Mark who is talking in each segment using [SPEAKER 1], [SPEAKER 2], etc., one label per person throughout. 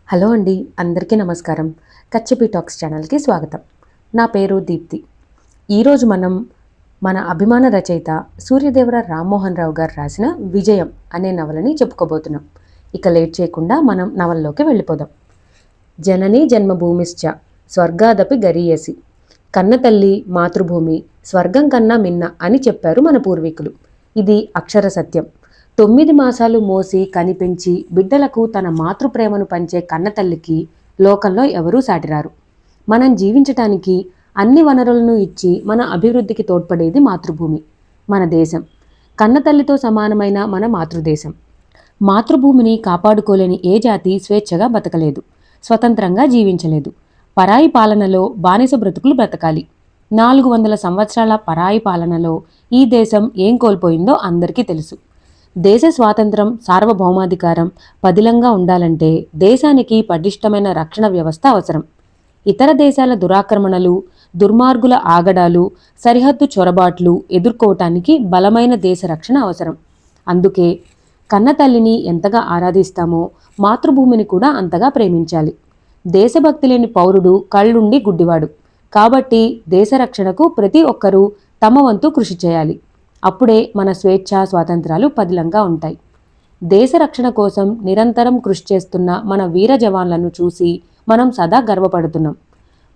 [SPEAKER 1] Hello అండి, అందరికీ నమస్కారం. కచ్చిపి టాక్స్ ఛానల్కి స్వాగతం. నా పేరు దీప్తి. ఈరోజు మనం మన అభిమాన రచయిత సూర్యదేవర రామ్మోహన్ రావు గారు రాసిన విజయం అనే నవలని చెప్పుకోబోతున్నాం. ఇక లేట్ చేయకుండా మనం నవల్లోకి వెళ్ళిపోదాం. జననీ జన్మభూమిశ్చ స్వర్గాదపి గరీయసి. కన్నతల్లి మాతృభూమి స్వర్గం కన్నా మిన్న అని చెప్పారు మన పూర్వీకులు. ఇది అక్షర సత్యం. 9 మాసాలు మోసి కనిపెంచి బిడ్డలకు తన మాతృప్రేమను పంచే కన్నతల్లికి లోకంలో ఎవరూ సాటిరారు. మనం జీవించటానికి అన్ని వనరులను ఇచ్చి మన అభివృద్ధికి తోడ్పడేది మాతృభూమి, మన దేశం. కన్నతల్లితో సమానమైన మన మాతృదేశం. మాతృభూమిని కాపాడుకోలేని ఏ జాతి స్వేచ్ఛగా బతకలేదు, స్వతంత్రంగా జీవించలేదు. పరాయి పాలనలో బానిస బ్రతుకులు బ్రతకాలి. 400 సంవత్సరాల పరాయి పాలనలో ఈ దేశం ఏం కోల్పోయిందో అందరికీ తెలుసు. దేశ స్వాతంత్రం, సార్వభౌమాధికారం పదిలంగా ఉండాలంటే దేశానికి పటిష్టమైన రక్షణ వ్యవస్థ అవసరం. ఇతర దేశాల దురాక్రమణలు, దుర్మార్గుల ఆగడాలు, సరిహద్దు చొరబాట్లు ఎదుర్కోవటానికి బలమైన దేశ రక్షణ అవసరం. అందుకే కన్నతల్లిని ఎంతగా ఆరాధిస్తామో మాతృభూమిని కూడా అంతగా ప్రేమించాలి. దేశభక్తి లేని పౌరుడు కళ్ళుండి గుడ్డివాడు. కాబట్టి దేశ రక్షణకు ప్రతి ఒక్కరూ తమ వంతు కృషి చేయాలి. అప్పుడే మన స్వేచ్ఛ, స్వాతంత్రాలు పదిలంగా ఉంటాయి. దేశ రక్షణ కోసం నిరంతరం కృషి చేస్తున్న మన వీర జవాన్లను చూసి మనం సదా గర్వపడుతున్నాం.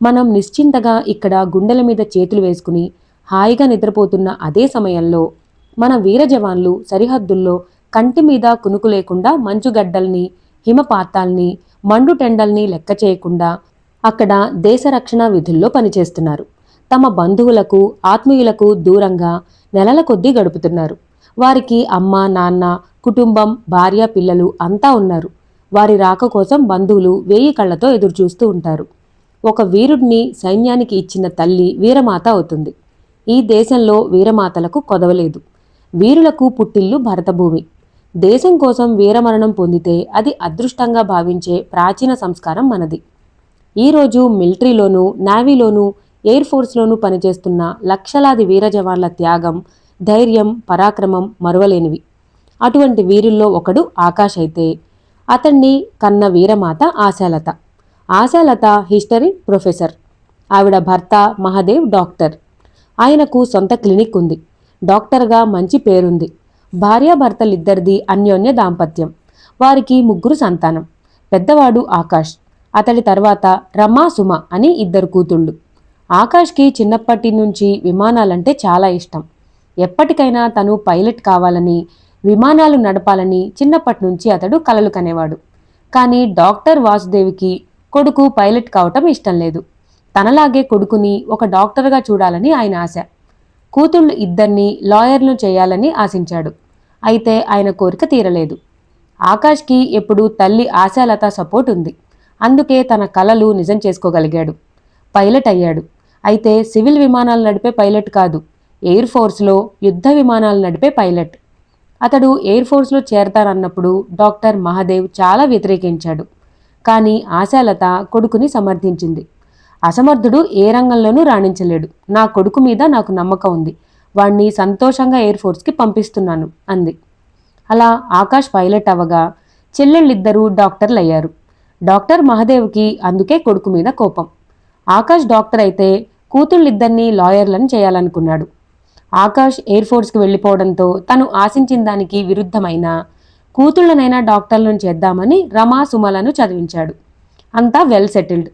[SPEAKER 1] మనం నిశ్చింతగా ఇక్కడ గుండెల మీద చేతులు వేసుకుని హాయిగా నిద్రపోతున్న అదే సమయంలో మన వీర జవాన్లు సరిహద్దుల్లో కంటి మీద కునుకు లేకుండా మంచుగడ్డల్ని, హిమపాతాల్ని, మండు టెండల్ని లెక్క చేయకుండా అక్కడ దేశ రక్షణ విధుల్లో పనిచేస్తున్నారు. తమ బంధువులకు, ఆత్మీయులకు దూరంగా నెలల కొద్దీ గడుపుతున్నారు. వారికి అమ్మ, నాన్న, కుటుంబం, భార్య, పిల్లలు అంతా ఉన్నారు. వారి రాక కోసం బంధువులు 1000 కళ్లతో ఎదురుచూస్తూ ఉంటారు. ఒక వీరుడిని సైన్యానికి ఇచ్చిన తల్లి వీరమాత అవుతుంది. ఈ దేశంలో వీరమాతలకు కొదవలేదు. వీరులకు పుట్టిల్లు భరతభూమి. దేశం కోసం వీరమరణం పొందితే అది అదృష్టంగా భావించే ప్రాచీన సంస్కారం మనది. ఈరోజు మిలిటరీలోనూ, నేవీలోనూ, ఎయిర్ ఫోర్స్లోనూ పనిచేస్తున్న లక్షలాది వీర జవాన్ల త్యాగం, ధైర్యం, పరాక్రమం మరువలేనివి. అటువంటి వీరుల్లో ఒకడు ఆకాష్ అయితే అతన్ని కన్న వీరమాత ఆశాలత. Ashalatha history professor. ఆవిడ భర్త మహదేవ్ డాక్టర్. ఆయనకు సొంత క్లినిక్ ఉంది. డాక్టర్గా మంచి పేరుంది. భార్యాభర్తలిద్దరిది అన్యోన్య దాంపత్యం. వారికి 3 సంతానం. పెద్దవాడు ఆకాష్. అతడి తర్వాత రమా, సుమ అని 2 కూతుళ్ళు. ఆకాష్కి చిన్నప్పటి నుంచి విమానాలంటే చాలా ఇష్టం. ఎప్పటికైనా తను పైలట్ కావాలని, విమానాలు నడపాలని చిన్నప్పటి నుంచి అతడు కలలు కనేవాడు. కానీ డాక్టర్ వాసుదేవికి కొడుకు పైలట్ కావటం ఇష్టం లేదు. తనలాగే కొడుకుని ఒక డాక్టర్గా చూడాలని ఆయన ఆశ. కూతుళ్ళు 2 లాయర్లు చేయాలని ఆశించాడు. అయితే ఆయన కోరిక తీరలేదు. ఆకాష్కి ఎప్పుడూ తల్లి ఆశాలత సపోర్ట్ ఉంది. అందుకే తన కలలు నిజం చేసుకోగలిగాడు. పైలట్ అయ్యాడు. అయితే సివిల్ విమానాలు నడిపే పైలట్ కాదు, ఎయిర్ ఫోర్స్లో యుద్ధ విమానాలు నడిపే పైలట్. అతడు ఎయిర్ ఫోర్స్లో చేరతానన్నప్పుడు డాక్టర్ మహదేవ్ చాలా వ్యతిరేకించాడు. కానీ ఆశాలత కొడుకుని సమర్థించింది. అసమర్థుడు ఏ రంగంలోనూ రాణించలేడు. నా కొడుకు మీద నాకు నమ్మకం ఉంది. వాణ్ణి సంతోషంగా ఎయిర్ ఫోర్స్కి పంపిస్తున్నాను అంది. అలా ఆకాష్ పైలట్ అవ్వగా చెల్లెళ్ళిద్దరూ డాక్టర్లు అయ్యారు. డాక్టర్ మహదేవ్కి అందుకే కొడుకు మీద కోపం. ఆకాష్ డాక్టర్ అయితే కూతుళ్ళిద్దరినీ లాయర్లను చేయాలనుకున్నాడు. ఆకాష్ ఎయిర్ ఫోర్స్కి వెళ్ళిపోవడంతో తను ఆశించిన దానికి విరుద్ధమైన కూతుళ్ళనైనా డాక్టర్లను చేద్దామని రమా, సుమలను చదివించాడు. అంతా వెల్ సెటిల్డ్.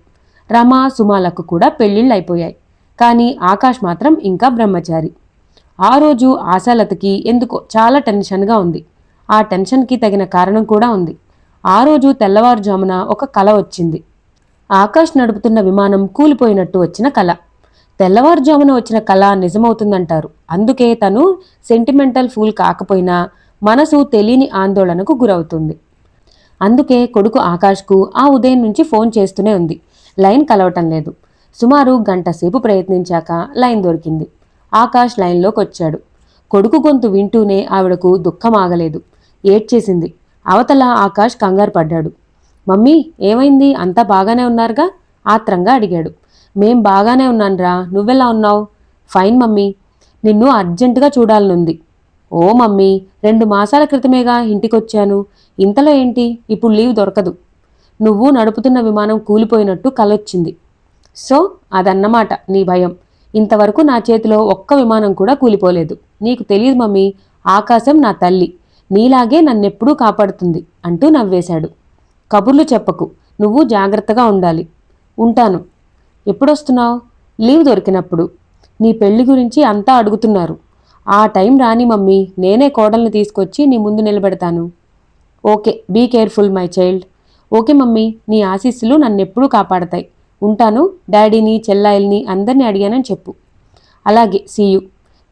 [SPEAKER 1] రమా, సుమలకు కూడా పెళ్లిళ్ళు అయిపోయాయి. కానీ ఆకాష్ మాత్రం ఇంకా బ్రహ్మచారి. ఆ రోజు ఆశాలతకి ఎందుకో చాలా టెన్షన్గా ఉంది. ఆ టెన్షన్కి తగిన కారణం కూడా ఉంది. ఆ రోజు తెల్లవారుజామున ఒక కల వచ్చింది. ఆకాష్ నడుపుతున్న విమానం కూలిపోయినట్టు వచ్చిన కల. తెల్లవారుజామున వచ్చిన కల నిజమవుతుందంటారు. అందుకే తను సెంటిమెంటల్ ఫూల్ కాకపోయినా మనసు తెలియని ఆందోళనకు గురవుతుంది. అందుకే కొడుకు ఆకాష్కు ఆ ఉదయం నుంచి ఫోన్ చేస్తూనే ఉంది. లైన్ కలవటం లేదు. సుమారు గంట సేపు ప్రయత్నించాక లైన్ దొరికింది. ఆకాష్ లైన్లోకి వచ్చాడు. కొడుకు గొంతు వింటూనే ఆవిడకు దుఃఖం ఆగలేదు. ఏడ్చేసింది. అవతల ఆకాష్ కంగారు పడ్డాడు. మమ్మీ, ఏమైంది? అంతా బాగానే ఉన్నారుగా? ఆత్రంగా అడిగాడు. మేం బాగానే ఉన్నాన్రా, నువ్వెలా ఉన్నావు? Fine mummy. నిన్ను అర్జెంటుగా చూడాలనుంది. ఓ మమ్మీ, 2 మాసాల క్రితమేగా ఇంటికొచ్చాను. ఇంతలో ఏంటి? ఇప్పుడు లీవ్ దొరకదు. నువ్వు నడుపుతున్న విమానం కూలిపోయినట్టు కలొచ్చింది. సో అదన్నమాట నీ భయం. ఇంతవరకు నా చేతిలో ఒక్క విమానం కూడా కూలిపోలేదు. నీకు తెలియదు మమ్మీ, ఆకాశం నా తల్లి, నీలాగే నన్నెప్పుడూ కాపాడుతుంది అంటూ నవ్వేశాడు. కబుర్లు చెప్పకు, నువ్వు జాగ్రత్తగా ఉండాలి. ఉంటాను. ఎప్పుడొస్తున్నావు? లీవ్ దొరికినప్పుడు. నీ పెళ్లి గురించి అంతా అడుగుతున్నారు. ఆ టైం రాని మమ్మీ, నేనే కోడల్ని తీసుకొచ్చి నీ ముందు నిలబెడతాను. Okay, be careful my child. Okay mummy, నీ ఆశీస్సులు నన్నెప్పుడూ కాపాడతాయి. ఉంటాను. డాడీని, చెల్లాయిల్ని అందరినీ అడిగానని చెప్పు. అలాగే, see you.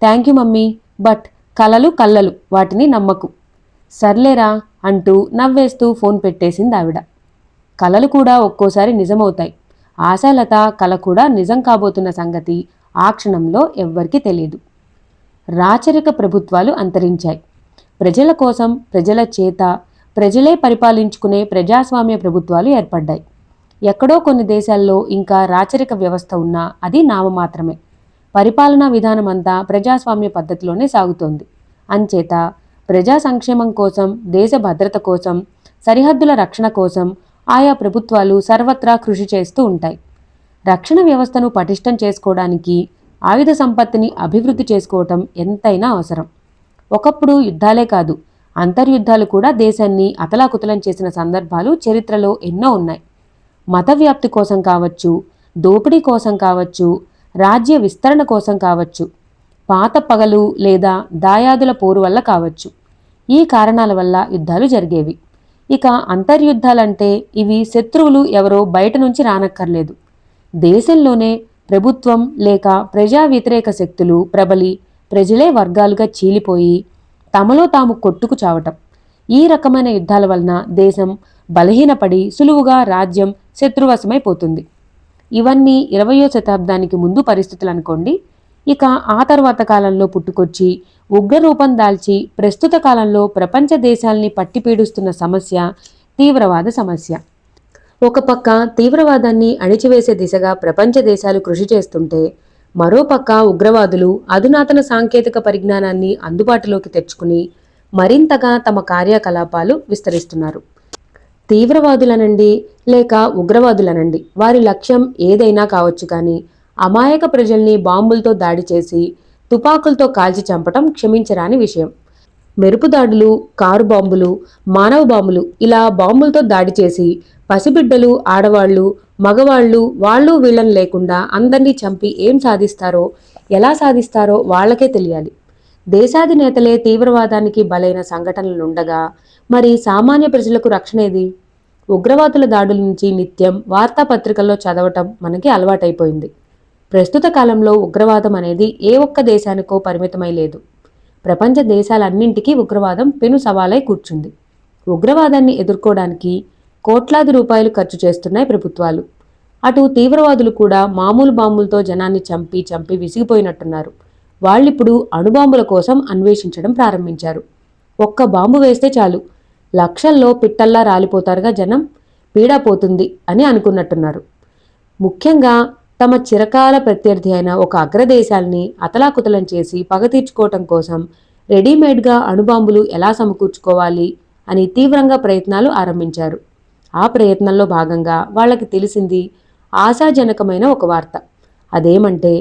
[SPEAKER 1] Thank you mummy, but కలలు కల్లలు, వాటిని నమ్మకు. సర్లేరా అంటూ నవ్వేస్తూ ఫోన్ పెట్టేసింది ఆవిడ. కలలు కూడా ఒక్కోసారి నిజమవుతాయి. ఆశాలత కల కూడా నిజం కాబోతున్న సంగతి ఆ క్షణంలో ఎవ్వరికీ తెలియదు. రాచరిక ప్రభుత్వాలు అంతరించాయి. ప్రజల కోసం, ప్రజల చేత, ప్రజలే పరిపాలించుకునే ప్రజాస్వామ్య ప్రభుత్వాలు ఏర్పడ్డాయి. ఎక్కడో కొన్ని దేశాల్లో ఇంకా రాచరిక వ్యవస్థ ఉన్నా అది నామమాత్రమే. పరిపాలనా విధానమంతా ప్రజాస్వామ్య పద్ధతిలోనే సాగుతోంది. అంచేత ప్రజా సంక్షేమం కోసం, దేశ భద్రత కోసం, సరిహద్దుల రక్షణ కోసం ఆయా ప్రభుత్వాలు సర్వత్రా కృషి చేస్తూ ఉంటాయి. రక్షణ వ్యవస్థను పటిష్టం చేసుకోవడానికి, ఆయుధ సంపత్తిని అభివృద్ధి చేసుకోవటం ఎంతైనా అవసరం. ఒకప్పుడు యుద్ధాలే కాదు, అంతర్యుద్ధాలు కూడా దేశాన్ని అతలాకుతలం చేసిన సందర్భాలు చరిత్రలో ఎన్నో ఉన్నాయి. మత వ్యాప్తి కోసం కావచ్చు, దోపిడీ కోసం కావచ్చు, రాజ్య విస్తరణ కోసం కావచ్చు, పాత పగలు లేదా దాయాదుల పోరు వల్ల కావచ్చు. ఈ కారణాల వల్ల యుద్ధాలు జరిగేవి. ఇక అంతర్యుద్ధాలంటే ఇవి శత్రువులు ఎవరో బయట నుంచి రానక్కర్లేదు. దేశంలోనే ప్రభుత్వం లేక ప్రజా వ్యతిరేక శక్తులు ప్రబలి ప్రజలే వర్గాలుగా చీలిపోయి తమలో తాము కొట్టుకు చావటం. ఈ రకమైన యుద్ధాల వలన దేశం బలహీనపడి సులువుగా రాజ్యం శత్రువశమైపోతుంది. ఇవన్నీ 20వ శతాబ్దానికి ముందు పరిస్థితులు అనుకోండి. ఇక ఆ తర్వాత కాలంలో పుట్టుకొచ్చి ఉగ్రరూపం దాల్చి ప్రస్తుత కాలంలో ప్రపంచ దేశాల్ని పట్టిపీడుస్తున్న సమస్య తీవ్రవాద సమస్య. ఒక పక్క తీవ్రవాదాన్ని అణిచివేసే దిశగా ప్రపంచ దేశాలు కృషి చేస్తుంటే, మరోపక్క ఉగ్రవాదులు అధునాతన సాంకేతిక పరిజ్ఞానాన్ని అందుబాటులోకి తెచ్చుకుని మరింతగా తమ కార్యకలాపాలు విస్తరిస్తున్నారు. తీవ్రవాదులనండి లేక ఉగ్రవాదులనండి, వారి లక్ష్యం ఏదైనా కావచ్చు, కానీ అమాయక ప్రజల్ని బాంబులతో దాడి చేసి తుపాకులతో కాల్చి చంపటం క్షమించరాని విషయం. మెరుపు దాడులు, కారు బాంబులు, మానవ బాంబులు, ఇలా బాంబులతో దాడి చేసి పసిబిడ్డలు, ఆడవాళ్లు, మగవాళ్ళు, వాళ్ళు వీళ్ళని లేకుండా అందరినీ చంపి ఏం సాధిస్తారో, ఎలా సాధిస్తారో వాళ్లకే తెలియాలి. దేశాధినేతలే తీవ్రవాదానికి బలైన సంఘటనలుండగా మరి సామాన్య ప్రజలకు రక్షణేది? ఉగ్రవాదుల దాడుల నుంచి నిత్యం వార్తాపత్రికల్లో చదవటం మనకి అలవాటైపోయింది. ప్రస్తుత కాలంలో ఉగ్రవాదం అనేది ఏ ఒక్క దేశానికో పరిమితమై లేదు. ప్రపంచ దేశాలన్నింటికీ ఉగ్రవాదం పెను సవాలై కూర్చుంది. ఉగ్రవాదాన్ని ఎదుర్కోవడానికి కోట్లాది రూపాయలు ఖర్చు చేస్తున్నాయి ప్రభుత్వాలు. అటు తీవ్రవాదులు కూడా మామూలు బాంబులతో జనాన్ని చంపి విసిగిపోయినట్టున్నారు. వాళ్ళిప్పుడు అణుబాంబుల కోసం అన్వేషించడం ప్రారంభించారు. ఒక్క బాంబు వేస్తే చాలు, లక్షల్లో పిట్టల్లా రాలిపోతారుగా జనం, పీడా పోతుంది అని అనుకున్నట్టున్నారు. ముఖ్యంగా తమ చిరకాల ప్రత్యర్థి అయిన ఒక అగ్రదేశాల్ని అతలాకుతలం చేసి పగ తీర్చుకోవటం కోసం రెడీమేడ్గా అణుబాంబులు ఎలా సమకూర్చుకోవాలి అని తీవ్రంగా ప్రయత్నాలు ఆరంభించారు. ఆ ప్రయత్నంలో భాగంగా వాళ్ళకి తెలిసింది ఆశాజనకమైన ఒక వార్త. అదేమంటే,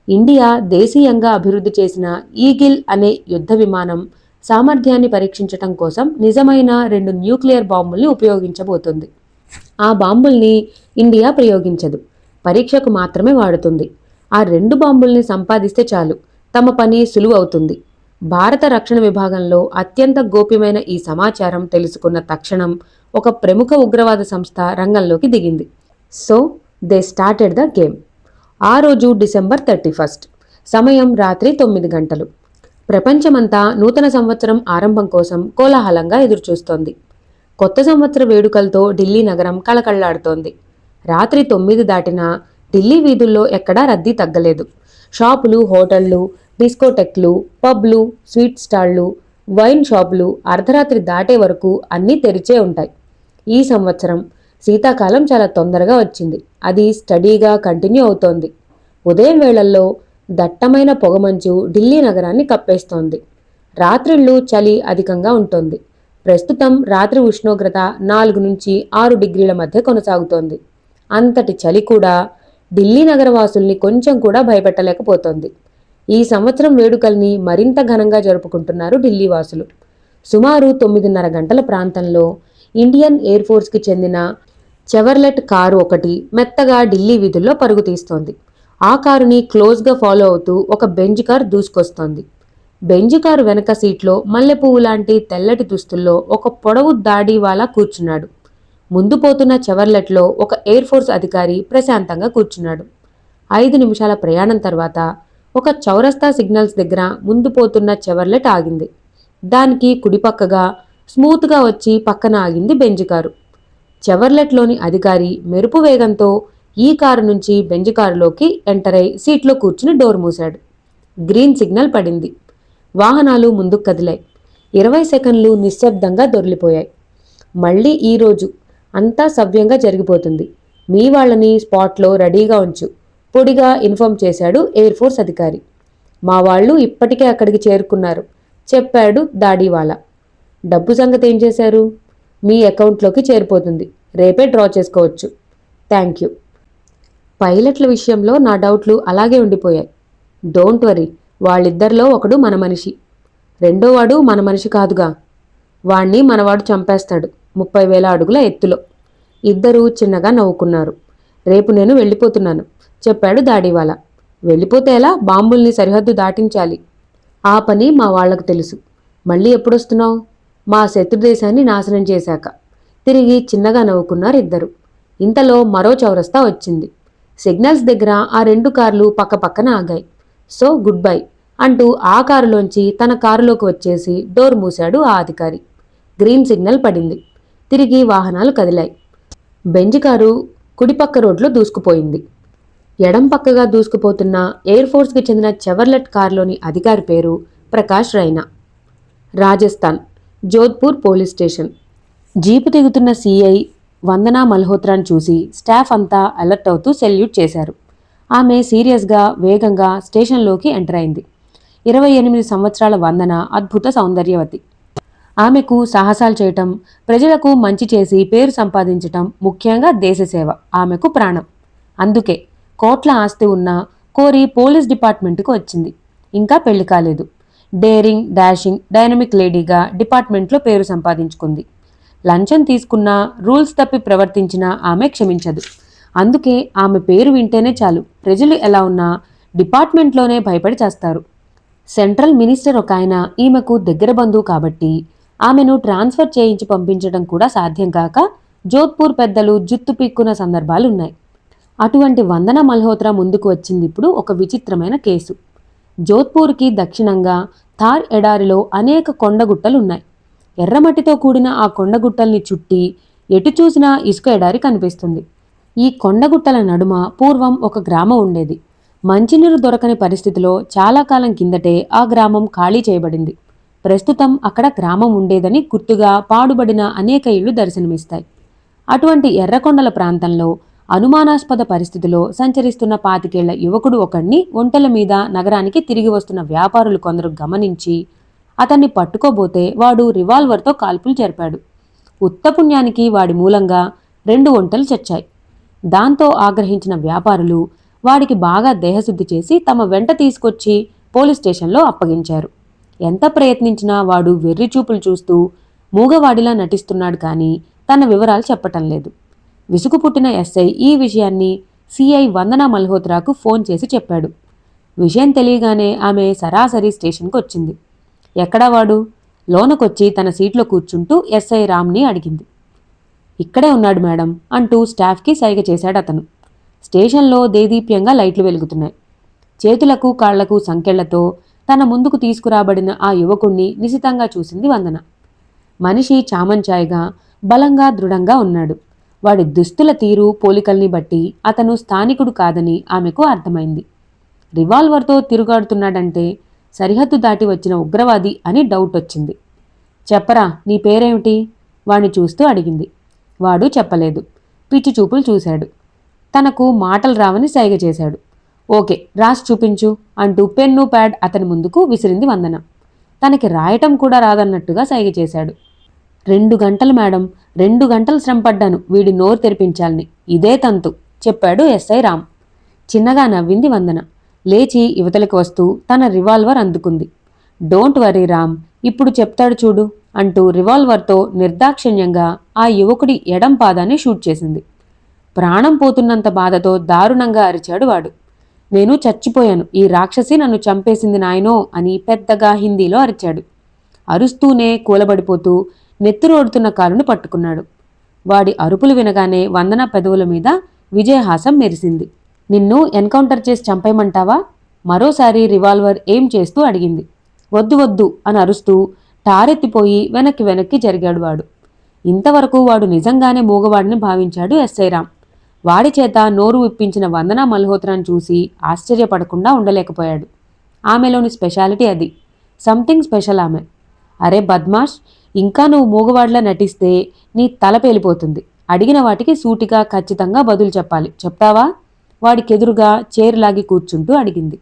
[SPEAKER 1] ఇండియా దేశీయంగా అభివృద్ధి చేసిన ఈగిల్ అనే యుద్ధ విమానం సామర్థ్యాన్ని పరీక్షించటం కోసం నిజమైన 2 న్యూక్లియర్ బాంబుల్ని ఉపయోగించబోతుంది. ఆ బాంబుల్ని ఇండియా ప్రయోగించదు, పరీక్షకు మాత్రమే వాడుతుంది. ఆ 2 బాంబుల్ని సంపాదిస్తే చాలు, తమ పని సులువు అవుతుంది. భారత రక్షణ విభాగంలో అత్యంత గోప్యమైన ఈ సమాచారం తెలుసుకున్న తక్షణం ఒక ప్రముఖ ఉగ్రవాద సంస్థ రంగంలోకి దిగింది. So they started the game. ఆ రోజు డిసెంబర్ 31, సమయం రాత్రి 9 గంటలు. ప్రపంచమంతా నూతన సంవత్సరం ఆరంభం కోసం కోలాహలంగా ఎదురుచూస్తోంది. కొత్త సంవత్సర వేడుకలతో ఢిల్లీ నగరం కళకళ్లాడుతోంది. రాత్రి 9 దాటినా ఢిల్లీ వీధుల్లో ఎక్కడా రద్దీ తగ్గలేదు. షాపులు, హోటళ్లు, డిస్కోటెక్లు, పబ్లు, స్వీట్ స్టాళ్లు, వైన్ షాపులు అర్ధరాత్రి దాటే వరకు అన్నీ తెరిచే ఉంటాయి. ఈ సంవత్సరం శీతాకాలం చాలా తొందరగా వచ్చింది. అది స్టడీగా కంటిన్యూ అవుతోంది. ఉదయం వేళల్లో దట్టమైన పొగమంచు ఢిల్లీ నగరాన్ని కప్పేస్తోంది. రాత్రిళ్ళు చలి అధికంగా ఉంటుంది. ప్రస్తుతం రాత్రి ఉష్ణోగ్రత 4 నుంచి 6 డిగ్రీల మధ్య కొనసాగుతోంది. అంతటి చలి కూడా ఢిల్లీ నగరవాసుల్ని కొంచెం కూడా భయపెట్టలేకపోతోంది. ఈ సంవత్సరం వేడుకల్ని మరింత ఘనంగా జరుపుకుంటున్నారు ఢిల్లీ వాసులు. సుమారు 9:30 గంటల ప్రాంతంలో ఇండియన్ ఎయిర్ ఫోర్స్కి చెందిన చెవర్లెట్ కారు ఒకటి మెత్తగా ఢిల్లీ వీధుల్లో పరుగు తీస్తోంది. ఆ కారుని క్లోజ్గా ఫాలో అవుతూ ఒక బెంజ్ కార్ దూసుకొస్తోంది. బెంజ్ కారు వెనక సీట్లో మల్లెపువ్వు లాంటి తెల్లటి దుస్తుల్లో ఒక పొడవు దాడీవాలా కూర్చున్నాడు. ముందు పోతున్న చెవర్లెట్లో ఒక ఎయిర్ ఫోర్స్ అధికారి ప్రశాంతంగా కూర్చున్నాడు. 5 నిమిషాల ప్రయాణం తర్వాత ఒక చౌరస్తా సిగ్నల్స్ దగ్గర ముందు పోతున్న చెవర్లెట్ ఆగింది. దానికి కుడిపక్కగా స్మూత్గా వచ్చి పక్కన ఆగింది బెంజ్ కారు. చెవర్లెట్లోని అధికారి మెరుపు వేగంతో ఈ కారు నుంచి బెంజ్ కారులోకి ఎంటర్ అయి సీట్లో కూర్చుని డోర్ మూశాడు. గ్రీన్ సిగ్నల్ పడింది. వాహనాలు ముందుకు కదిలాయి. 20 సెకండ్లు నిశ్శబ్దంగా దొర్లిపోయాయి. మళ్ళీ ఈరోజు అంతా సవ్యంగా జరిగిపోతుంది. మీ వాళ్ళని స్పాట్లో రెడీగా ఉంచు, పొడిగా ఇన్ఫార్మ్ చేశాడు ఎయిర్ ఫోర్స్ అధికారి. మా వాళ్ళు ఇప్పటికే అక్కడికి చేరుకున్నారు చెప్పాడు దాడీవాలా. డబ్బు సంగతి ఏం చేశారు? మీ అకౌంట్లోకి చేరిపోతుంది. రేపే డ్రా చేసుకోవచ్చు. Thank you. పైలట్ల విషయంలో నా డౌట్లు అలాగే ఉండిపోయాయి. డోంట్ వరీ, వాళ్ళిద్దరిలో ఒకడు మన మనిషి, రెండోవాడు మన మనిషి కాదుగా. వాణ్ణి మనవాడు చంపేస్తాడు 30,000 అడుగుల ఎత్తులో. ఇద్దరూ చిన్నగా నవ్వుకున్నారు. రేపు నేను వెళ్ళిపోతున్నాను చెప్పాడు దాడీవాలా. వెళ్ళిపోతే ఎలా? బాంబుల్ని సరిహద్దు దాటించాలి. ఆ పని మా వాళ్లకు తెలుసు. మళ్ళీ ఎప్పుడొస్తున్నావు? మా శత్రుదేశాన్ని నాశనం చేశాక. తిరిగి చిన్నగా నవ్వుకున్నారు ఇద్దరు. ఇంతలో మరో చౌరస్తా వచ్చింది. సిగ్నల్స్ దగ్గర ఆ 2 కార్లు పక్కపక్కన ఆగాయి. సో గుడ్ బై అంటూ ఆ కారులోంచి తన కారులోకి వచ్చేసి డోర్ మూశాడు ఆ అధికారి. గ్రీన్ సిగ్నల్ పడింది. తిరిగి వాహనాలు కదిలాయి. బెంజ్ కారు కుడిపక్క రోడ్లో దూసుకుపోయింది. ఎడం పక్కగా దూసుకుపోతున్న ఎయిర్ ఫోర్స్కి చెందిన చెవర్లెట్ కారులోని అధికారి పేరు Prakash Raina. Rajasthan, Jodhpur police station. Jeep దిగుతున్న సిఐ వందనా మల్హోత్రాను చూసి స్టాఫ్ అంతా అలర్ట్ అవుతూ సెల్యూట్ చేశారు. ఆమె సీరియస్గా వేగంగా స్టేషన్లోకి ఎంటర్ అయింది. 28 సంవత్సరాల వందన అద్భుత సౌందర్యవతి. ఆమెకు సాహసాలు చేయటం, ప్రజలకు మంచి చేసి పేరు సంపాదించటం, ముఖ్యంగా దేశసేవ ఆమెకు ప్రాణం. అందుకే కోట్ల ఆస్తి ఉన్నా కోరి పోలీస్ డిపార్ట్మెంట్కు వచ్చింది. ఇంకా పెళ్లి కాలేదు. డేరింగ్, డాషింగ్, డైనమిక్ లేడీగా డిపార్ట్మెంట్లో పేరు సంపాదించుకుంది. లంచం తీసుకున్నా, రూల్స్ తప్పి ప్రవర్తించినా ఆమె క్షమించదు. అందుకే ఆమె పేరు వింటేనే చాలు ప్రజలు ఎలా ఉన్నా డిపార్ట్మెంట్లోనే భయపడి చేస్తారు. సెంట్రల్ మినిస్టర్ ఒక ఆయన ఈమెకు దగ్గర బంధువు కాబట్టి ఆమెను ట్రాన్స్ఫర్ చేయించి పంపించడం కూడా సాధ్యం కాక జోధ్పూర్ పెద్దలు జుత్తు పీక్కున్న సందర్భాలున్నాయి. అటువంటి వందన మల్హోత్రా ముందుకు వచ్చింది ఇప్పుడు ఒక విచిత్రమైన కేసు. జోధ్పూర్కి దక్షిణంగా థార్ ఎడారిలో అనేక కొండగుట్టలున్నాయి. ఎర్రమట్టితో కూడిన ఆ కొండగుట్టల్ని చుట్టి ఎటు చూసినా ఇసుక ఎడారి కనిపిస్తుంది. ఈ కొండగుట్టల నడుమ పూర్వం ఒక గ్రామం ఉండేది. మంచినీరు దొరకని పరిస్థితిలో చాలా కాలం కిందటే ఆ గ్రామం ఖాళీ చేయబడింది. ప్రస్తుతం అక్కడ గ్రామం ఉండేదని గుర్తుగా పాడుబడిన అనేక ఇళ్లు దర్శనమిస్తాయి. అటువంటి ఎర్రకొండల ప్రాంతంలో అనుమానాస్పద పరిస్థితిలో సంచరిస్తున్న 25 ఏళ్ల యువకుడు ఒకణ్ణి ఒంటెల మీద నగరానికి తిరిగి వస్తున్న వ్యాపారులు కొందరు గమనించి అతన్ని పట్టుకోబోతే వాడు రివాల్వర్తో కాల్పులు జరిపాడు. ఉత్తపుణ్యానికి వాడి మూలంగా 2 ఒంటెలు చచ్చాయి. దాంతో ఆగ్రహించిన వ్యాపారులు వాడికి బాగా దేహశుద్ధి చేసి తమ వెంట తీసుకొచ్చి పోలీస్ స్టేషన్లో అప్పగించారు. ఎంత ప్రయత్నించినా వాడు వెర్రి చూపులు చూస్తూ మూగవాడిలా నటిస్తున్నాడు కానీ తన వివరాలు చెప్పటం లేదు. విసుగు పుట్టిన ఎస్ఐ ఈ విషయాన్ని సిఐ వందనా మల్హోత్రాకు ఫోన్ చేసి చెప్పాడు. విషయం తెలియగానే ఆమె సరాసరి స్టేషన్కి వచ్చింది. ఎక్కడా వాడు? లోనకొచ్చి తన సీట్లో కూర్చుంటూ ఎస్ఐ రామ్ని అడిగింది. ఇక్కడే ఉన్నాడు మేడం అంటూ స్టాఫ్కి సైగ చేశాడు అతను. స్టేషన్లో దేదీప్యంగా లైట్లు వెలుగుతున్నాయి. చేతులకు కాళ్లకు సంకెళ్లతో తన ముందుకు తీసుకురాబడిన ఆ యువకుణ్ణి నిశితంగా చూసింది వందన. మనిషి చామంచాయిగా బలంగా దృఢంగా ఉన్నాడు. వాడి దుస్తుల తీరు పోలికల్ని బట్టి అతను స్థానికుడు కాదని ఆమెకు అర్థమైంది. రివాల్వర్తో తిరుగాడుతున్నాడంటే సరిహద్దు దాటి వచ్చిన ఉగ్రవాది అని డౌట్ వచ్చింది. చెప్పరా, నీ పేరేమిటి? వాణ్ణి చూస్తూ అడిగింది. వాడు చెప్పలేదు. పిచ్చి చూపులు చూశాడు. తనకు మాటలు రావని సైగ చేశాడు. ఓకే, రాసి చూపించు అంటూ పెన్ను ప్యాడ్ అతని ముందుకు విసిరింది వందన. తనకి రాయటం కూడా రాదన్నట్టుగా సైగ చేశాడు. 2 గంటలు మేడం, 2 గంటలు శ్రమపడ్డాను వీడి నోరు తెరిపించాలని. ఇదే తంతు చెప్పాడు ఎస్ఐ రామ్. చిన్నగా నవ్వింది వందన. లేచి యువతలకు వస్తూ తన రివాల్వర్ అందుకుంది. డోంట్ వరీ రామ్, ఇప్పుడు చెప్తాడు చూడు అంటూ రివాల్వర్తో నిర్దాక్షిణ్యంగా ఆ యువకుడి ఎడం పాదాన్ని షూట్ చేసింది. ప్రాణం పోతున్నంత బాధతో దారుణంగా అరిచాడు వాడు. నేను చచ్చిపోయాను, ఈ రాక్షసి నన్ను చంపేసింది నాయనో అని పెద్దగా హిందీలో అరిచాడు. అరుస్తూనే కూలబడిపోతూ నెత్తురోడుతున్న కాలును పట్టుకున్నాడు. వాడి అరుపులు వినగానే వందన పెదవుల మీద విజయహాసం మెరిసింది. నిన్ను ఎన్కౌంటర్ చేసి చంపేయమంటావా? మరోసారి రివాల్వర్ ఏం చేస్తూ అడిగింది. వద్దు వద్దు అని అరుస్తూ టారెత్తిపోయి వెనక్కి వెనక్కి జరిగాడు వాడు. ఇంతవరకు వాడు నిజంగానే మూగవాడిని భావించాడు ఎస్ఐ రామ్. వాడి చేత నోరు విప్పించిన వందనా మల్హోత్రాను చూసి ఆశ్చర్యపడకుండా ఉండలేకపోయాడు. ఆమెలోని స్పెషాలిటీ అది. సంథింగ్ స్పెషల్ ఆమె. అరే బద్మాష్, ఇంకా నువ్వు మూగవాడిలా నటిస్తే నీ తల పేలిపోతుంది. అడిగిన వాటికి సూటిగా ఖచ్చితంగా బదులు చెప్పాలి. చెప్తావా? వాడికెదురుగా చైర్లాగి కూర్చుంటూ అడిగింది.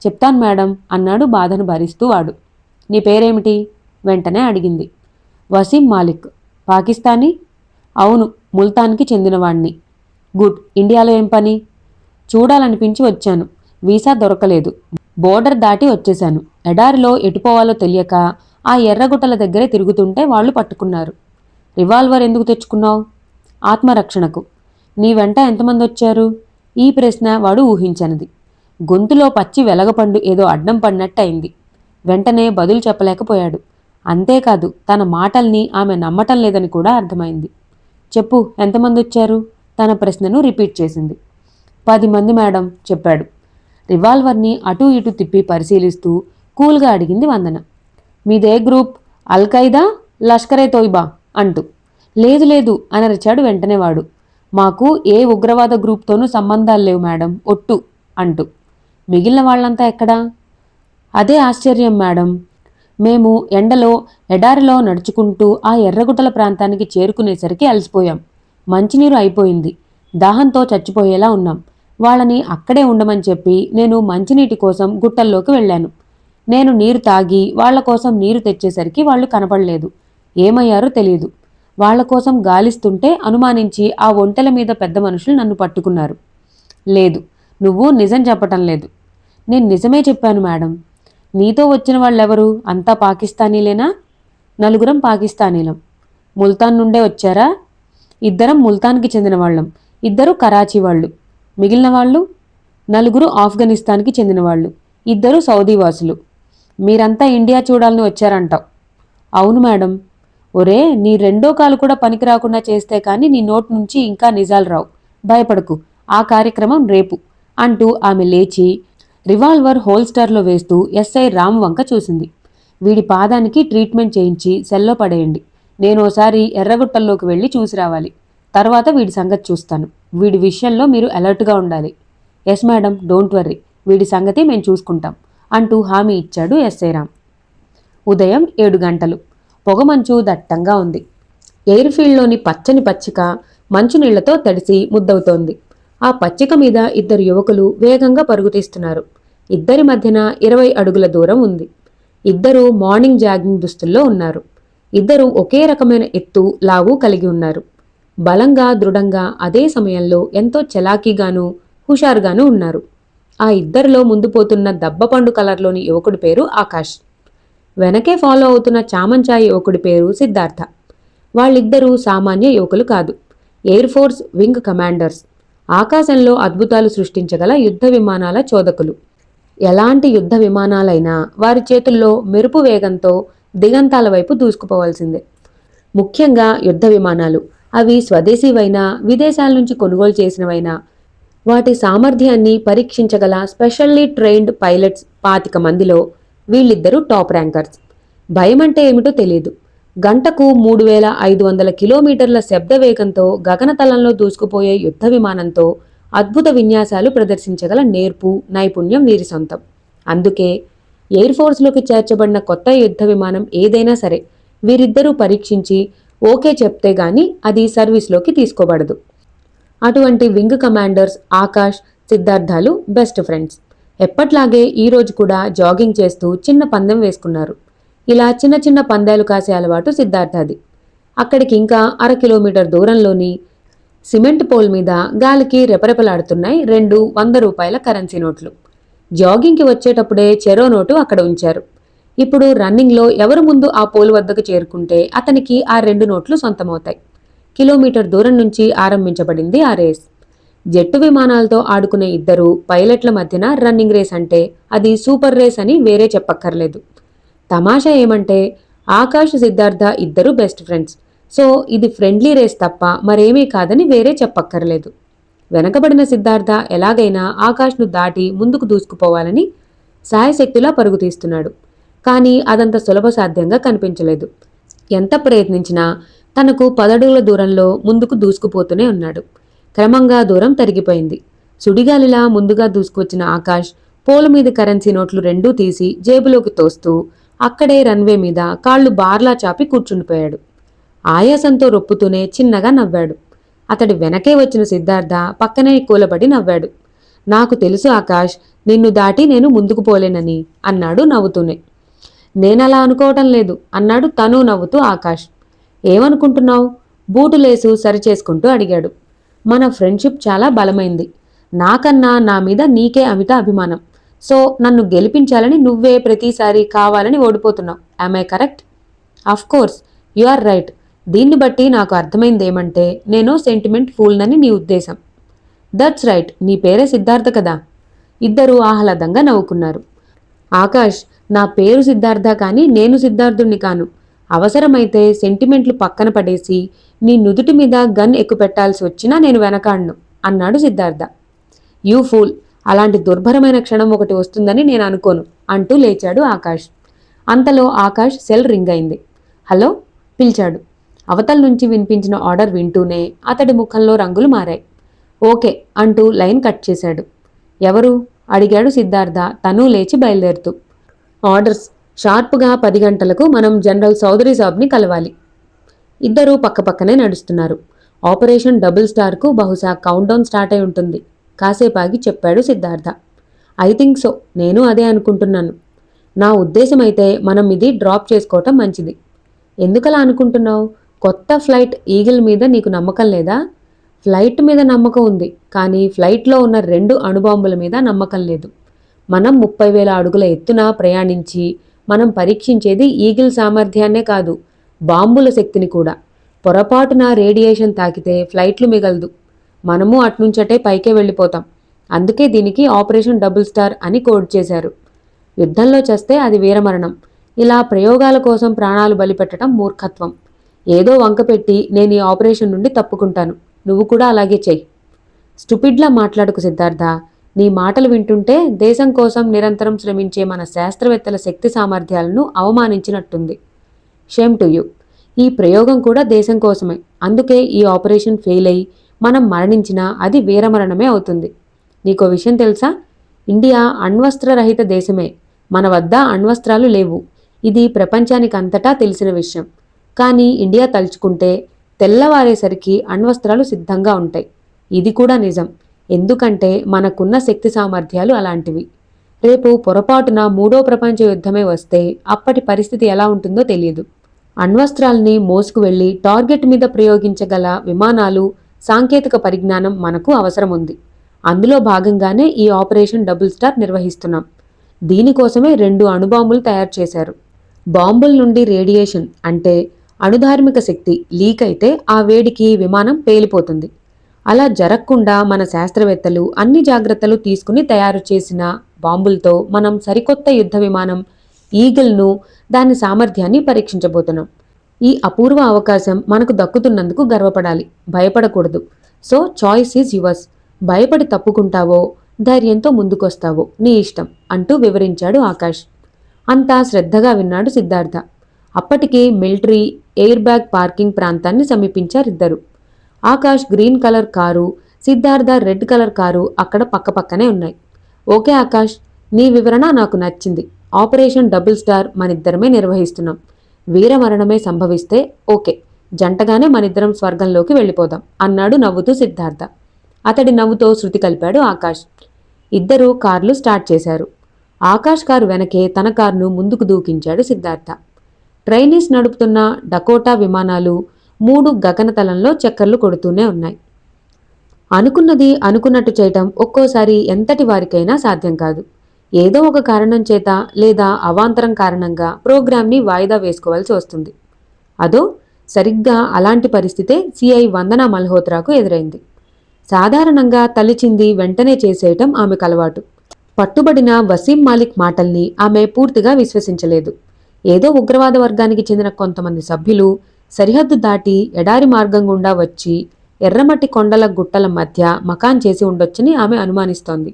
[SPEAKER 1] చెప్తాను మేడం అన్నాడు బాధను భరిస్తూ వాడు. నీ పేరేమిటి? వెంటనే అడిగింది. వసీం మాలిక్. పాకిస్తానీ? అవును, ముల్తాన్కి చెందినవాణ్ణి. గుడ్. ఇండియాలో ఏం పని? చూడాలనిపించి వచ్చాను. వీసా దొరకలేదు. బోర్డర్ దాటి వచ్చేశాను. ఎడారిలో ఎటుపోవాలో తెలియక ఆ ఎర్రగుట్టల దగ్గరే తిరుగుతుంటే వాళ్ళు పట్టుకున్నారు. రివాల్వర్ ఎందుకు తెచ్చుకున్నావు? ఆత్మరక్షణకు. నీ వెంట ఎంతమంది వచ్చారు? ఈ ప్రశ్న వాడు ఊహించనిది. గొంతులో పచ్చి వెలగపండు ఏదో అడ్డం పడినట్టయింది. వెంటనే బదులు చెప్పలేకపోయాడు. అంతేకాదు, తన మాటల్ని ఆమె నమ్మటం లేదని కూడా అర్థమైంది. చెప్పు, ఎంతమంది వచ్చారు? తన ప్రశ్నను రిపీట్ చేసింది. 10 మంది మేడం చెప్పాడు. రివాల్వర్ని అటూ ఇటూ తిప్పి పరిశీలిస్తూ కూల్గా అడిగింది వందన. మీదే గ్రూప్? అల్ఖైదా, లష్కరే తోయిబా అంటూ. లేదు లేదు అని అరిచాడు వెంటనే వాడు. మాకు ఏ ఉగ్రవాద గ్రూప్తోనూ సంబంధాలు లేవు మేడం, ఒట్టు అంటూ. మిగిలిన వాళ్ళంతా ఎక్కడా? అదే ఆశ్చర్యం మేడం. మేము ఎండలో ఎడారిలో నడుచుకుంటూ ఆ ఎర్రగుట్టల ప్రాంతానికి చేరుకునేసరికి అలసిపోయాం. మంచినీరు అయిపోయింది. దాహంతో చచ్చిపోయేలా ఉన్నాం. వాళ్ళని అక్కడే ఉండమని చెప్పి నేను మంచినీటి కోసం గుట్టల్లోకి వెళ్ళాను. నేను నీరు తాగి వాళ్ల కోసం నీరు తెచ్చేసరికి వాళ్ళు కనపడలేదు. ఏమయ్యారో తెలియదు. వాళ్ల కోసం గాలిస్తుంటే అనుమానించి ఆ ఒంటెల మీద పెద్ద మనుషులు నన్ను పట్టుకున్నారు. లేదు, నువ్వు నిజం చెప్పటం లేదు. నేను నిజమే చెప్పాను మేడం. నీతో వచ్చిన వాళ్ళెవరు? అంతా పాకిస్తానీలేనా? 4 పాకిస్తానీలం. ముల్తాన్ నుండే వచ్చారా? 2 ముల్తాన్కి చెందిన వాళ్ళం, 2 కరాచీ వాళ్ళు. మిగిలిన వాళ్ళు? 4 ఆఫ్ఘనిస్తాన్కి చెందిన వాళ్ళు, 2 సౌదీ వాసులు. మీరంతా ఇండియా చూడాలని వచ్చారంటావు. అవును మేడం. ఒరే, నీ రెండో కాలు కూడా పనికి రాకుండా చేస్తే కానీ నీ నోటి నుంచి ఇంకా నిజాలు రావు. భయపడకు, ఆ కార్యక్రమం రేపు అంటూ ఆమె లేచి రివాల్వర్ హోల్స్టర్లో వేస్తూ ఎస్ఐ రామ్ వంక చూసింది. వీడి పాదానికి ట్రీట్మెంట్ చేయించి సెల్లో పడేయండి. నేనోసారి ఎర్రగుట్టల్లోకి వెళ్ళి చూసి రావాలి. తర్వాత వీడి సంగతి చూస్తాను. వీడి విషయంలో మీరు అలర్ట్గా ఉండాలి. ఎస్ మేడం, డోంట్ వర్రీ, వీడి సంగతి మేము చూసుకుంటాం అంటూ హామీ ఇచ్చాడు ఎస్ఐ రామ్. ఉదయం 7 గంటలు. పొగమంచు దట్టంగా ఉంది. ఎయిర్ఫీల్డ్లోని పచ్చని పచ్చిక మంచునీళ్లతో తడిసి ముద్దవుతోంది. ఆ పచ్చిక మీద 2 యువకులు వేగంగా పరుగుతీస్తున్నారు. ఇద్దరి మధ్యన 20 అడుగుల దూరం ఉంది. 2 మార్నింగ్ జాగింగ్ దుస్తుల్లో ఉన్నారు. 2 ఒకే రకమైన ఎత్తు, లావు కలిగి ఉన్నారు. బలంగా, దృఢంగా, అదే సమయంలో ఎంతో చలాకీగానూ హుషారుగానూ ఉన్నారు. ఆ ఇద్దరిలో ముందు పోతున్న దబ్బపండు కలర్లోని యువకుడి పేరు ఆకాష్. వెనకే ఫాలో అవుతున్న చామంచాయి యువకుడి పేరు సిద్ధార్థ. వాళ్ళిద్దరూ సామాన్య యువకులు కాదు. Air force wing commanders. ఆకాశంలో అద్భుతాలు సృష్టించగల యుద్ధ విమానాల చోదకులు. ఎలాంటి యుద్ధ విమానాలైనా వారి చేతుల్లో మెరుపు వేగంతో దిగంతాల వైపు దూసుకుపోవాల్సిందే. ముఖ్యంగా యుద్ధ విమానాలు. అవి స్వదేశీవైనా, విదేశాల నుంచి కొనుగోలు చేసినవైనా వాటి సామర్థ్యాన్ని పరీక్షించగల స్పెషల్లీ ట్రైన్డ్ పైలట్స్ 25 మందిలో వీళ్ళిద్దరూ టాప్ ర్యాంకర్స్. భయమంటే ఏమిటో తెలియదు. గంటకు 3500 కిలోమీటర్ల శబ్ద వేగంతో గగనతలంలో దూసుకుపోయే యుద్ధ విమానంతో అద్భుత విన్యాసాలు ప్రదర్శించగల నేర్పు, నైపుణ్యం వీరి సొంతం. అందుకే ఎయిర్ ఫోర్స్లోకి చేర్చబడిన కొత్త యుద్ధ విమానం ఏదైనా సరే వీరిద్దరూ పరీక్షించి ఓకే చెప్తే గాని అది సర్వీస్లోకి తీసుకోబడదు. అటువంటి వింగ్ కమాండర్స్ ఆకాష్, సిద్ధార్థాలు బెస్ట్ ఫ్రెండ్స్. ఎప్పట్లాగే ఈరోజు కూడా జాగింగ్ చేస్తూ చిన్న పందెం వేసుకున్నారు. ఇలా చిన్న చిన్న పందాలు కాసే అలవాటు సిద్ధార్థది. అక్కడికి ఇంకా 1/2 కిలోమీటర్ దూరంలోని సిమెంట్ పోల్ మీద గాలికి రెపరెపలాడుతున్నాయి 2 100 రూపాయల కరెన్సీ నోట్లు. జాగింగ్కి వచ్చేటప్పుడే చెరో నోటు అక్కడ ఉంచారు. ఇప్పుడు రన్నింగ్లో ఎవరు ముందు ఆ పోల్ వద్దకు చేరుకుంటే అతనికి ఆ 2 నోట్లు సొంతమవుతాయి. కిలోమీటర్ దూరం నుంచి ఆరంభించబడింది ఆ రేస్. జెట్టు విమానాలతో ఆడుకునే ఇద్దరు పైలట్ల మధ్యన రన్నింగ్ రేస్ అంటే అది సూపర్ రేస్ అని వేరే చెప్పక్కర్లేదు. తమాషా ఏమంటే ఆకాష్, సిద్ధార్థ ఇద్దరు బెస్ట్ ఫ్రెండ్స్. సో ఇది ఫ్రెండ్లీ రేస్ తప్ప మరేమీ కాదని వేరే చెప్పక్కర్లేదు. వెనకబడిన సిద్ధార్థ ఎలాగైనా ఆకాష్ను దాటి ముందుకు దూసుకుపోవాలని శాయశక్తిలా పరుగు తీస్తున్నాడు. కానీ అదంత సులభ సాధ్యంగా కనిపించలేదు. ఎంత ప్రయత్నించినా తనకు 10 అడుగుల దూరంలో ముందుకు దూసుకుపోతూనే ఉన్నాడు. క్రమంగా దూరం తరిగిపోయింది. సుడిగాలిలా ముందుగా దూసుకువచ్చిన ఆకాష్ పోలు మీద కరెన్సీ నోట్లు 2 తీసి జేబులోకి తోస్తూ అక్కడే రన్వే మీద కాళ్లు బార్లా చాపి కూర్చుండిపోయాడు. ఆయాసంతో రొప్పుతూనే చిన్నగా నవ్వాడు. అతడి వెనకే వచ్చిన సిద్ధార్థ పక్కనే కూలబడి నవ్వాడు. నాకు తెలుసు ఆకాష్, నిన్ను దాటి నేను ముందుకు పోలేనని అన్నాడు నవ్వుతూనే. నేనలా అనుకోవటం లేదు అన్నాడు తను నవ్వుతూ ఆకాష్. ఏమనుకుంటున్నావు? బూటులేసు సరిచేసుకుంటూ అడిగాడు. మన ఫ్రెండ్షిప్ చాలా బలమైంది. నాకన్నా నా మీద నీకే అమిత అభిమానం. సో నన్ను గెలిపించాలని నువ్వే ప్రతిసారి కావాలని ఓడిపోతున్నావు. Am I correct? Of course you are right. దీన్ని బట్టి నాకు అర్థమైందేమంటే నేను సెంటిమెంట్ ఫూల్నని నీ ఉద్దేశం. That's right. నీ పేరే సిద్ధార్థ కదా. ఇద్దరూ ఆహ్లాదంగా నవ్వుకున్నారు. ఆకాష్, నా పేరు సిద్ధార్థ కానీ నేను సిద్ధార్థుణ్ణి కాను. అవసరమైతే సెంటిమెంట్లు పక్కన పడేసి నీ నుదుటి మీద గన్ ఎక్కుపెట్టాల్సి వచ్చినా నేను వెనకాడ్ను అన్నాడు సిద్ధార్థ. యూ ఫూల్, అలాంటి దుర్భరమైన క్షణం ఒకటి వస్తుందని నేను అనుకోను అంటూ లేచాడు ఆకాష్. అంతలో ఆకాష్ సెల్ రింగ్ అయింది. హలో పిలిచాడు. అవతల నుంచి వినిపించిన ఆర్డర్ వింటూనే అతడి ముఖంలో రంగులు మారాయి. ఓకే అంటూ లైన్ కట్ చేశాడు. ఎవరు అడిగాడు సిద్ధార్థ తను లేచి బయలుదేరుతూ. ఆర్డర్స్. షార్ప్గా 10 గంటలకు మనం జనరల్ చౌదరి సాబ్ని కలవాలి. ఇద్దరూ పక్కపక్కనే నడుస్తున్నారు. ఆపరేషన్ డబుల్ స్టార్కు బహుశా కౌంట్డౌన్ స్టార్ట్ అయి ఉంటుంది. కాసేపాగి చెప్పాడు సిద్ధార్థ. ఐ థింక్ సో, నేను అదే అనుకుంటున్నాను. నా ఉద్దేశమైతే మనం ఇది డ్రాప్ చేసుకోవటం మంచిది. ఎందుకలా అనుకుంటున్నావు? కొత్త ఫ్లైట్ ఈగిల్ మీద నీకు నమ్మకం లేదా? ఫ్లైట్ మీద నమ్మకం ఉంది, కానీ ఫ్లైట్లో ఉన్న 2 అణుబాంబుల మీద నమ్మకం లేదు. మనం 30,000 అడుగుల ఎత్తున ప్రయాణించి మనం పరీక్షించేది ఈగిల్ సామర్థ్యాన్నే కాదు, బాంబుల శక్తిని కూడా. పొరపాటున రేడియేషన్ తాకితే ఫ్లైట్లు మిగలదు. మనము అట్నుంచటే పైకే వెళ్ళిపోతాం. అందుకే దీనికి ఆపరేషన్ డబుల్ స్టార్ అని కోడ్ చేశారు. యుద్ధంలో చేస్తే అది వీరమరణం. ఇలా ప్రయోగాల కోసం ప్రాణాలు బలిపెట్టడం మూర్ఖత్వం. ఏదో వంకపెట్టి నేను ఈ ఆపరేషన్ నుండి తప్పుకుంటాను, నువ్వు కూడా అలాగే చెయ్యి. స్టూపిడ్లా మాట్లాడుకు సిద్ధార్థ. నీ మాటలు వింటుంటే దేశం కోసం నిరంతరం శ్రమించే మన శాస్త్రవేత్తల శక్తి సామర్థ్యాలను అవమానించినట్టుంది. Shame to you. ఈ ప్రయోగం కూడా దేశం కోసమే. అందుకే ఈ ఆపరేషన్ ఫెయిల్ అయ్యి మనం మరణించినా అది వీరమరణమే అవుతుంది. నీకో విషయం తెలుసా? ఇండియా అణ్వస్త్రరహిత దేశమే. మన వద్ద అణ్వస్త్రాలు లేవు. ఇది ప్రపంచానికి అంతటా తెలిసిన విషయం. కానీ ఇండియా తలుచుకుంటే తెల్లవారేసరికి అణ్వస్త్రాలు సిద్ధంగా ఉంటాయి. ఇది కూడా నిజం. ఎందుకంటే మనకున్న శక్తి సామర్థ్యాలు అలాంటివి. రేపు పొరపాటున 3వ ప్రపంచ యుద్ధమే వస్తే అప్పటి పరిస్థితి ఎలా ఉంటుందో తెలియదు. అణ్వస్త్రాల్ని మోసుకు వెళ్లి టార్గెట్ మీద ప్రయోగించగల విమానాలు, సాంకేతిక పరిజ్ఞానం మనకు అవసరం ఉంది. అందులో భాగంగానే ఈ ఆపరేషన్ డబుల్ స్టార్ నిర్వహిస్తున్నాం. దీనికోసమే 2 అణుబాంబులు తయారు చేశారు. బాంబుల నుండి రేడియేషన్ అంటే అణుధార్మిక శక్తి లీక్ అయితే ఆ వేడికి విమానం పేలిపోతుంది. అలా జరగకుండా మన శాస్త్రవేత్తలు అన్ని జాగ్రత్తలు తీసుకుని తయారు చేసిన బాంబులతో మనం సరికొత్త యుద్ధ విమానం ఈగిల్ను, దాని సామర్థ్యాన్ని పరీక్షించబోతున్నాం. ఈ అపూర్వ అవకాశం మనకు దక్కుతున్నందుకు గర్వపడాలి, భయపడకూడదు. So choice is yours. భయపడి తప్పుకుంటావో, ధైర్యంతో ముందుకొస్తావో నీ ఇష్టం అంటూ వివరించాడు ఆకాష్. అంతా శ్రద్ధగా విన్నాడు సిద్ధార్థ. అప్పటికి మిలిటరీ ఎయిర్ బ్యాగ్ పార్కింగ్ ప్రాంతాన్ని సమీపించారిద్దరు. Akash green colour car, Siddharth red colour car అక్కడ పక్కపక్కనే ఉన్నాయి. ఓకే ఆకాష్, నీ వివరణ నాకు నచ్చింది. ఆపరేషన్ డబుల్ స్టార్ మనిద్దరమే నిర్వహిస్తున్నాం. వీరమరణమే సంభవిస్తే ఓకే, జంటగానే మనిద్దరం స్వర్గంలోకి వెళ్ళిపోదాం అన్నాడు నవ్వుతూ సిద్ధార్థ. అతడి నవ్వుతో శృతి కలిపాడు ఆకాష్. ఇద్దరూ కార్లు స్టార్ట్ చేశారు. ఆకాష్ కారు వెనకే తన కారును ముందుకు దూకించాడు సిద్ధార్థ. ట్రైనీస్ నడుపుతున్న డకోటా విమానాలు 3 గగనతలంలో చక్కర్లు కొడుతూనే ఉన్నాయి. అనుకున్నది అనుకున్నట్టు చేయటం ఒక్కోసారి ఎంతటి వారికైనా సాధ్యం కాదు. ఏదో ఒక కారణం చేత లేదా అవాంతరం కారణంగా ప్రోగ్రాంని వాయిదా వేసుకోవాల్సి వస్తుంది. అదో సరిగ్గా అలాంటి పరిస్థితే సిఐ వందన మల్హోత్రాకు ఎదురైంది. సాధారణంగా తలిచింది వెంటనే చేసేయటం ఆమెకు అలవాటు. పట్టుబడిన వసీం మాలిక్ మాటల్ని ఆమె పూర్తిగా విశ్వసించలేదు. ఏదో ఉగ్రవాద వర్గానికి చెందిన కొంతమంది సభ్యులు సరిహద్దు దాటి ఎడారి మార్గం గుండా వచ్చి ఎర్రమట్టి కొండల గుట్టల మధ్య మకాన్ చేసి ఉండొచ్చని ఆమె అనుమానిస్తోంది.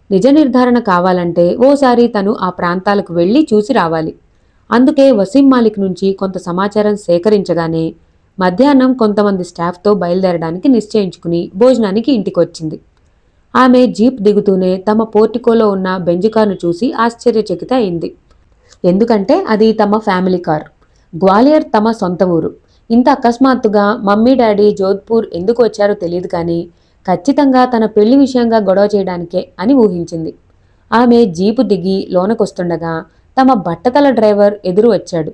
[SPEAKER 1] నిజ నిర్ధారణ కావాలంటే ఓసారి తను ఆ ప్రాంతాలకు వెళ్లి చూసి రావాలి. అందుకే వసీం మాలిక్ నుంచి కొంత సమాచారం సేకరించగానే మధ్యాహ్నం కొంతమంది స్టాఫ్తో బయలుదేరడానికి నిశ్చయించుకుని భోజనానికి ఇంటికొచ్చింది. ఆమె జీప్ దిగుతూనే తమ పోర్టికోలో ఉన్న బెంజ్ కారును చూసి ఆశ్చర్యచకిత అయింది. ఎందుకంటే అది తమ ఫ్యామిలీ కార్. గ్వాలియర్ తమ సొంత ఊరు. ఇంత అకస్మాత్తుగా మమ్మీ డాడీ జోధ్పూర్ ఎందుకు వచ్చారో తెలియదు కానీ ఖచ్చితంగా తన పెళ్లి విషయంగా గొడవ చేయడానికే అని ఊహించింది. ఆమె జీపు దిగి లోనకొస్తుండగా తమ బట్టతల డ్రైవర్ ఎదురు వచ్చాడు.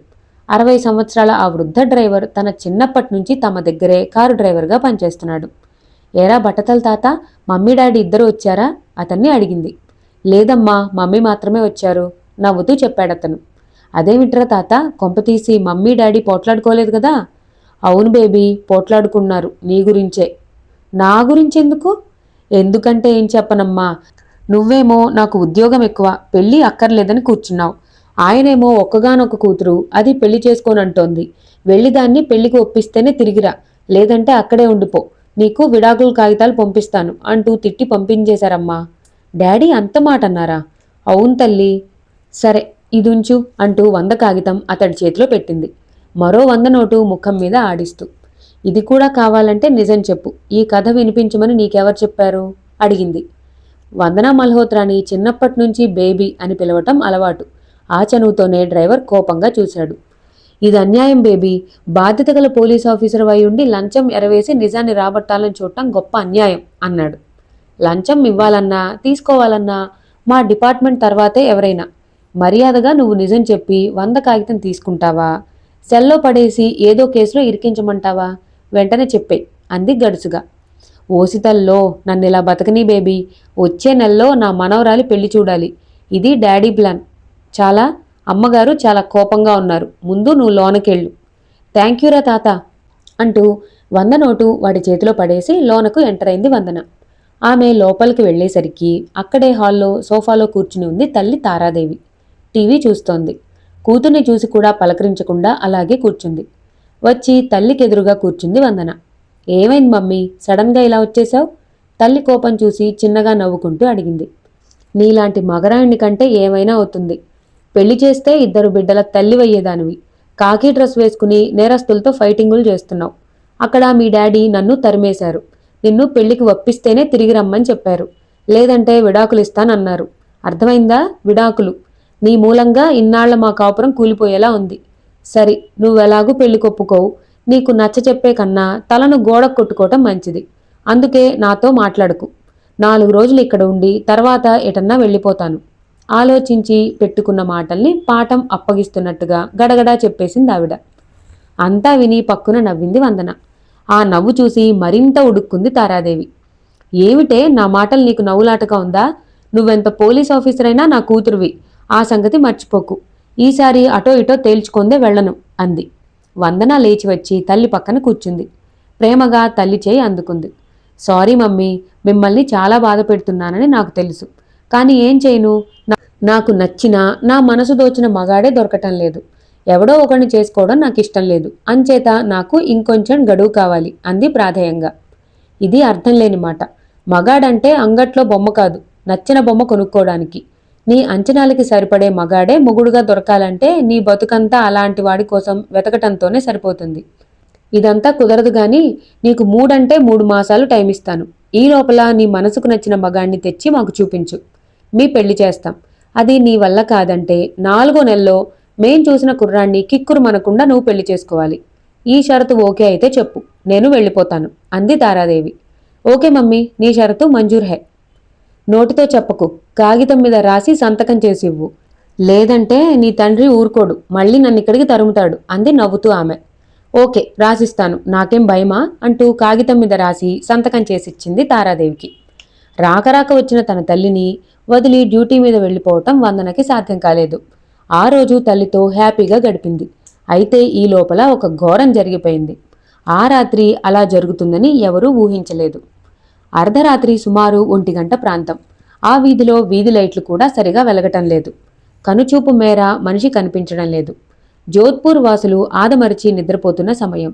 [SPEAKER 1] 60 సంవత్సరాల ఆ వృద్ధ డ్రైవర్ తన చిన్నప్పటి నుంచి తమ దగ్గరే కారు డ్రైవర్గా పనిచేస్తున్నాడు. ఏరా బట్టతల తాత, మమ్మీ డాడీ ఇద్దరు వచ్చారా అతన్ని అడిగింది. లేదమ్మా, మమ్మీ మాత్రమే వచ్చారు నవ్వుతూ చెప్పాడతను. అదేమిట్రా తాత, కొంపతీసి మమ్మీ డాడీ పోట్లాడుకోలేదు కదా? అవును బేబీ, పోట్లాడుకున్నారు నీ గురించే. నా గురించెందుకు? ఎందుకంటే ఏం చెప్పనమ్మా, నువ్వేమో నాకు ఉద్యోగం ఎక్కువ, పెళ్ళి అక్కర్లేదని కూర్చున్నావు. ఆయనేమో ఒక్కగానొక్క కూతురు, అది పెళ్లి చేసుకోనంటోంది. వెళ్ళి దాన్ని పెళ్లికి ఒప్పిస్తేనే తిరిగిరా, లేదంటే అక్కడే ఉండిపో, నీకు విడాకుల కాగితాలు పంపిస్తాను అంటూ తిట్టి పంపించేశారమ్మా. డాడీ అంత మాట అన్నారా? అవును తల్లి. సరే ఇదుంచు అంటూ 100 కాగితం అతడి చేతిలో పెట్టింది, మరో 100 నోటు ముఖం మీద ఆడిస్తూ. ఇది కూడా కావాలంటే నిజం చెప్పు, ఈ కథ వినిపించమని నీకెవరు చెప్పారు అడిగింది. వందనా మల్హోత్రాని చిన్నప్పటి నుంచి బేబీ అని పిలవటం అలవాటు. ఆ చనువుతోనే డ్రైవర్ కోపంగా చూశాడు. ఇది అన్యాయం బేబీ, బాధ్యత గల పోలీస్ ఆఫీసర్ అయి ఉండి లంచం ఎరవేసి నిజాన్ని రాబట్టాలని చూడటం గొప్ప అన్యాయం అన్నాడు. లంచం ఇవ్వాలన్నా తీసుకోవాలన్నా మా డిపార్ట్మెంట్ తర్వాతే ఎవరైనా. మర్యాదగా నువ్వు నిజం చెప్పి 100 కాగితం తీసుకుంటావా, సెల్లో పడేసి ఏదో కేసులో ఇరికించమంటావా? వెంటనే చెప్పే అంది గడుసుగా. ఓసితల్లో నన్నిలా బతకనీ బేబీ, వచ్చే నెలలో నా మనవరాలి పెళ్లి చూడాలి. ఇది డాడీ ప్లాన్. చాలా అమ్మగారు చాలా కోపంగా ఉన్నారు, ముందు నువ్వు లోనకెళ్ళు. థ్యాంక్యూరా తాత అంటూ 100 నోటు వాడి చేతిలో పడేసి లోనకు ఎంటర్ అయింది వందన. ఆమె లోపలికి వెళ్లేసరికి అక్కడే హాల్లో సోఫాలో కూర్చుని ఉంది తల్లి తారాదేవి. టీవీ చూస్తోంది. కూతుర్ని చూసి కూడా పలకరించకుండా అలాగే కూర్చుంది. వచ్చి తల్లికెదురుగా కూర్చుంది వందన. ఏమైంది మమ్మీ, సడన్గా ఇలా వచ్చేశావు? తల్లి కోపం చూసి చిన్నగా నవ్వుకుంటూ అడిగింది. నీలాంటి మగరాయుని కంటే ఏమైనా అవుతుంది. పెళ్లి చేస్తే 2 బిడ్డల తల్లివయ్యేదానివి. కాకి డ్రెస్ వేసుకుని నేరస్తులతో ఫైటింగులు చేస్తున్నావు. అక్కడ మీ డాడీ నన్ను తరిమేశారు. నిన్ను పెళ్లికి ఒప్పిస్తేనే తిరిగి రమ్మని చెప్పారు, లేదంటే విడాకులు ఇస్తానన్నారు. అర్థమైందా? విడాకులు. నీ మూలంగా ఇన్నాళ్ల మా కాపురం కూలిపోయేలా ఉంది. సరి, నువ్వెలాగూ పెళ్లి కొప్పుకోవు. నీకు నచ్చ చెప్పే కన్నా తలను గోడకు కొట్టుకోవటం మంచిది. అందుకే నాతో మాట్లాడకు. 4 రోజులు ఇక్కడ ఉండి తర్వాత ఎటన్నా వెళ్ళిపోతాను. ఆలోచించి పెట్టుకున్న మాటల్ని పాఠం అప్పగిస్తున్నట్టుగా గడగడా చెప్పేసింది ఆవిడ. అంతా విని పక్కున నవ్వింది వందన. ఆ నవ్వు చూసి మరింత ఉడుక్కుంది తారాదేవి. ఏమిటే నా మాటలు నీకు నవ్వులాటగా ఉందా? నువ్వెంత పోలీస్ ఆఫీసర్ అయినా నా కూతురువి, ఆ సంగతి మర్చిపోకు. ఈసారి అటో ఇటో తేల్చుకుందే వెళ్ళను అంది. వందన లేచి వచ్చి తల్లి పక్కన కూర్చుంది. ప్రేమగా తల్లి చేయి అందుకుంది. సారీ మమ్మీ, మిమ్మల్ని చాలా బాధ పెడుతున్నానని నాకు తెలుసు. కానీ ఏం చేయను, నాకు నచ్చిన నా మనసు దోచిన మగాడే దొరకటం లేదు. ఎవడో ఒకరిని చేసుకోవడం నాకు ఇష్టం లేదు. అంచేత నాకు ఇంకొంచెం గడువు కావాలి అంది ప్రాధేయంగా. ఇది అర్థం లేని మాట. మగాడంటే అంగట్లో బొమ్మ కాదు, నచ్చిన బొమ్మ కొనుక్కోవడానికి. నీ అంచనాలకి సరిపడే మగాడే మొగుడుగా దొరకాలంటే నీ బతుకంతా అలాంటి వాడి కోసం వెతకటంతోనే సరిపోతుంది. ఇదంతా కుదరదు గాని నీకు 3 అంటే 3 మాసాలు టైం ఇస్తాను. ఈ లోపల నీ మనసుకు నచ్చిన మగాణ్ణి తెచ్చి మాకు చూపించు. మీ పెళ్లి చేస్తాం. అది నీ వల్ల కాదంటే 4వ నెలలో మేం చూసిన కుర్రాన్ని కిక్కురు మనకుండా నువ్వు పెళ్లి చేసుకోవాలి. ఈ షరతు ఓకే అయితే చెప్పు, నేను వెళ్ళిపోతాను అంది తారాదేవి. ఓకే మమ్మీ, నీ షరతు మంజూర్ హై. నోటితో చెప్పకు, కాగితం మీద రాసి సంతకం చేసి ఇవ్వు. లేదంటే నీ తండ్రి ఊరుకోడు, మళ్ళీ నన్ను ఇక్కడికి తరుముతాడు అంది నవ్వుతూ ఆమె. ఓకే రాసిస్తాను, నాకేం భయమా అంటూ కాగితం మీద రాసి సంతకం చేసిచ్చింది తారాదేవికి. రాకరాక వచ్చిన తన తల్లిని వదిలి డ్యూటీ మీద వెళ్ళిపోవటం వందనకి సాధ్యం కాలేదు. ఆ రోజు తల్లితో హ్యాపీగా గడిపింది. అయితే ఈ లోపల ఒక ఘోరం జరిగిపోయింది. ఆ రాత్రి అలా జరుగుతుందని ఎవరూ ఊహించలేదు. అర్ధరాత్రి సుమారు 1 గంట ప్రాంతం. ఆ వీధిలో వీధి లైట్లు కూడా సరిగా వెలగటం లేదు. కనుచూపు మేర మనిషి కనిపించడం లేదు. జోధ్పూర్ వాసులు ఆదమరిచి నిద్రపోతున్న సమయం.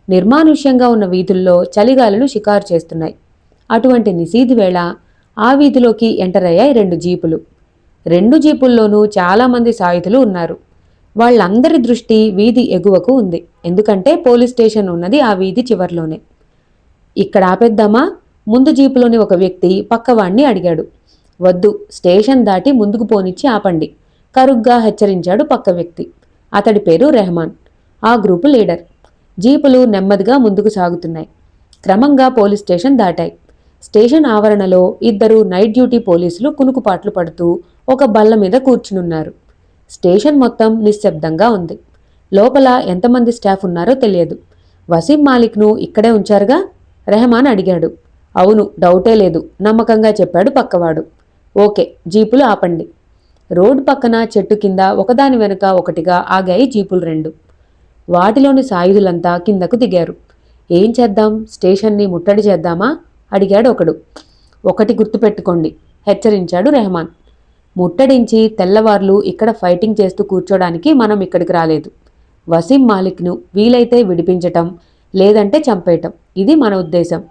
[SPEAKER 1] నిర్మానుష్యంగా ఉన్న వీధుల్లో చలిగాలులు షికారు చేస్తున్నాయి. అటువంటి నిశీధి వేళ ఆ వీధిలోకి ఎంటర్ అయ్యాయి 2 జీపులు. 2 జీపుల్లోనూ చాలామంది సాయుధులు ఉన్నారు. వాళ్ళందరి దృష్టి వీధి ఎగువకు ఉంది. ఎందుకంటే పోలీస్ స్టేషన్ ఉన్నది ఆ వీధి చివర్లోనే. ఇక్కడ ఆపేద్దామా? ముందు జీపులోని ఒక వ్యక్తి పక్కవాణ్ణి అడిగాడు. వద్దు, స్టేషన్ దాటి ముందుకు పోనిచ్చి ఆపండి, కరుగ్గా హెచ్చరించాడు పక్క వ్యక్తి. అతడి పేరు రెహమాన్, ఆ గ్రూపు లీడర్. జీపులు నెమ్మదిగా ముందుకు సాగుతున్నాయి. క్రమంగా పోలీస్ స్టేషన్ దాటాయి. స్టేషన్ ఆవరణలో 2 నైట్ డ్యూటీ పోలీసులు కునుకుపాట్లు పడుతూ ఒక బల్ల మీద కూర్చునున్నారు. స్టేషన్ మొత్తం నిశ్శబ్దంగా ఉంది. లోపల ఎంతమంది స్టాఫ్ ఉన్నారో తెలియదు. వసీం మాలిక్ను ఇక్కడే ఉంచారుగా? రెహమాన్ అడిగాడు. అవును, డౌటే లేదు, నమ్మకంగా చెప్పాడు పక్కవాడు. ఓకే, జీపులు ఆపండి. రోడ్డు పక్కన చెట్టు కింద ఒకదాని వెనుక ఒకటిగా ఆగాయి జీపులు 2. వాటిలోని సాయుధులంతా కిందకు దిగారు. ఏం చేద్దాం, స్టేషన్ని ముట్టడి చేద్దామా అడిగాడు ఒకడు. ఒకటి గుర్తుపెట్టుకోండి, హెచ్చరించాడు రెహమాన్. ముట్టడించి తెల్లవార్లు ఇక్కడ ఫైటింగ్ చేస్తూ కూర్చోడానికి మనం ఇక్కడికి రాలేదు. వసీం మాలిక్ను వీలైతే విడిపించటం, లేదంటే చంపేయటం, ఇది మన ఉద్దేశం.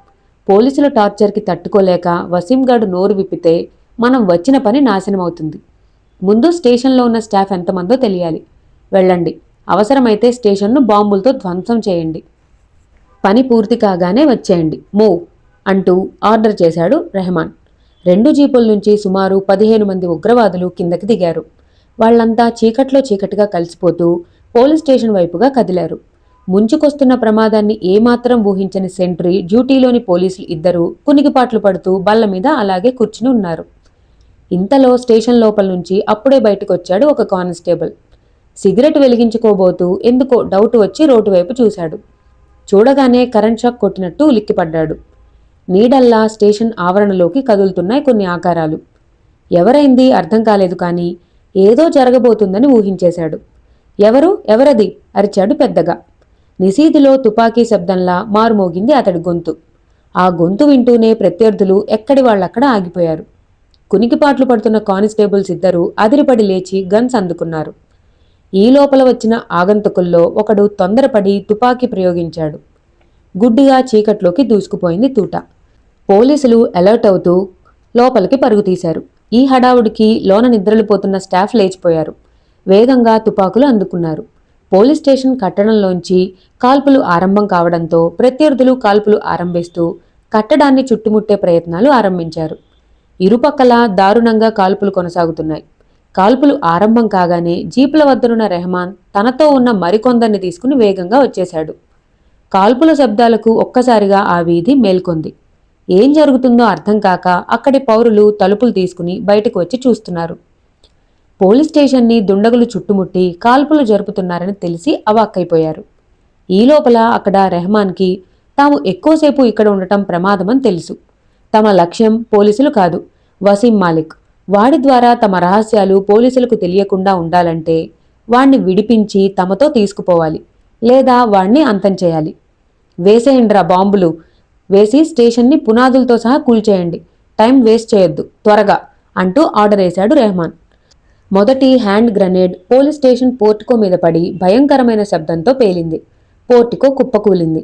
[SPEAKER 1] పోలీసుల టార్చర్కి తట్టుకోలేక వసీంగాడు నోరు విప్పితే మనం వచ్చిన పని నాశనమవుతుంది. ముందు స్టేషన్లో ఉన్న స్టాఫ్ ఎంతమందో తెలియాలి. వెళ్ళండి, అవసరమైతే స్టేషన్ను బాంబులతో ధ్వంసం చేయండి. పని పూర్తి కాగానే వచ్చేయండి, మూవ్ అంటూ ఆర్డర్ చేశాడు రెహమాన్. 2 జీపుల నుంచి సుమారు 15 మంది ఉగ్రవాదులు కిందకి దిగారు. వాళ్లంతా చీకట్లో చీకటిగా కలిసిపోతూ పోలీస్ స్టేషన్ వైపుగా కదిలారు. ముంచుకొస్తున్న ప్రమాదాన్ని ఏమాత్రం ఊహించని సెంట్రీ డ్యూటీలోని పోలీసులు 2 కునికిపాట్లు పడుతూ బల్ల మీద అలాగే కూర్చుని ఉన్నారు. ఇంతలో స్టేషన్ లోపల నుంచి అప్పుడే బయటకొచ్చాడు ఒక కానిస్టేబుల్. సిగరెట్ వెలిగించుకోబోతూ ఎందుకో డౌట్ వచ్చి రోడ్డు వైపు చూశాడు. చూడగానే కరెంట్ షాక్ కొట్టినట్టు ఉలిక్కిపడ్డాడు. నీడల్లా స్టేషన్ ఆవరణలోకి కదులుతున్నాయి కొన్ని ఆకారాలు. ఎవరైంది అర్థం కాలేదు, కానీ ఏదో జరగబోతుందని ఊహించేశాడు. ఎవరది అరిచాడు పెద్దగా. నిశీధిలో తుపాకీ శబ్దంలా మారుమోగింది అతడి గొంతు. ఆ గొంతు వింటూనే ప్రత్యర్థులు ఎక్కడి వాళ్ళక్కడ ఆగిపోయారు. కునికిపాట్లు పడుతున్న కానిస్టేబుల్స్ 2 అదిరిపడి లేచి గన్స్ అందుకున్నారు. ఈ లోపల వచ్చిన ఆగంతుకుల్లో ఒకడు తొందరపడి తుపాకీ ప్రయోగించాడు. గుడ్డిగా చీకట్లోకి దూసుకుపోయింది తూట. పోలీసులు అలర్ట్ అవుతూ లోపలికి పరుగు తీశారు. ఈ హడావుడికి లోన నిద్రలిపోతున్న స్టాఫ్ లేచిపోయారు. వేగంగా తుపాకులు అందుకున్నారు. పోలీస్ స్టేషన్ కట్టడంలోంచి కాల్పులు ఆరంభం కావడంతో ప్రత్యర్థులు కాల్పులు ఆరంభిస్తూ కట్టడాన్ని చుట్టుముట్టే ప్రయత్నాలు ఆరంభించారు. ఇరుపక్కలా దారుణంగా కాల్పులు కొనసాగుతున్నాయి. కాల్పులు ఆరంభం కాగానే జీపుల వద్దనున్న రెహమాన్ తనతో ఉన్న మరికొందరిని తీసుకుని వేగంగా వచ్చేశాడు. కాల్పుల శబ్దాలకు ఒక్కసారిగా ఆ వీధి మేల్కొంది. ఏం జరుగుతుందో అర్థం కాక అక్కడి పౌరులు తలుపులు తీసుకుని బయటకు వచ్చి చూస్తున్నారు. పోలీస్ స్టేషన్ని దుండగులు చుట్టుముట్టి కాల్పులు జరుపుతున్నారని తెలిసి అవాక్కైపోయారు. ఈ లోపల అక్కడ రెహమాన్కి తాము ఎక్కువసేపు ఇక్కడ ఉండటం ప్రమాదమని తెలుసు. తమ లక్ష్యం పోలీసులు కాదు, వసీం మాలిక్. వాడి ద్వారా తమ రహస్యాలు పోలీసులకు తెలియకుండా ఉండాలంటే వాణ్ణి విడిపించి తమతో తీసుకుపోవాలి, లేదా వాణ్ణి అంతం చేయాలి. వేసేయండ్రా బాంబులు, వేసి స్టేషన్ని పునాదులతో సహా కూల్చేయండి, టైం వేస్ట్ చేయొద్దు, త్వరగా అంటూ ఆర్డర్ వేశాడు రెహమాన్. మొదటి hand grenade police station portico మీద పడి భయంకరమైన శబ్దంతో పేలింది. పోర్టికో కుప్పకూలింది.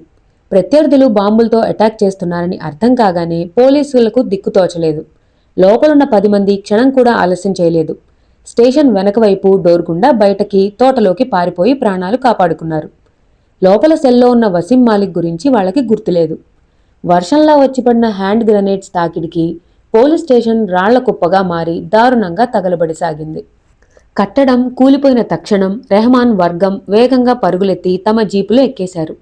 [SPEAKER 1] ప్రత్యర్థులు బాంబులతో అటాక్ చేస్తున్నారని అర్థం కాగానే పోలీసులకు దిక్కుతోచలేదు. లోపలున్న 10 మంది క్షణం కూడా ఆలస్యం చేయలేదు. స్టేషన్ వెనక వైపు డోర్ గుండా బయటకి తోటలోకి పారిపోయి ప్రాణాలు కాపాడుకున్నారు. లోపల సెల్లో ఉన్న వసీం మాలిక్ గురించి వాళ్ళకి గుర్తులేదు. వర్షంలా వచ్చిపడిన హ్యాండ్ గ్రనేడ్స్ తాకిడికి పోలీస్ స్టేషన్ రాళ్ల కుప్పగా మారి దారుణంగా తగలబడిసాగింది. కట్టడం కూలిపోయిన తక్షణం రెహమాన్ వర్గం వేగంగా పరుగులెత్తి తమ జీపులో ఎక్కేశారు.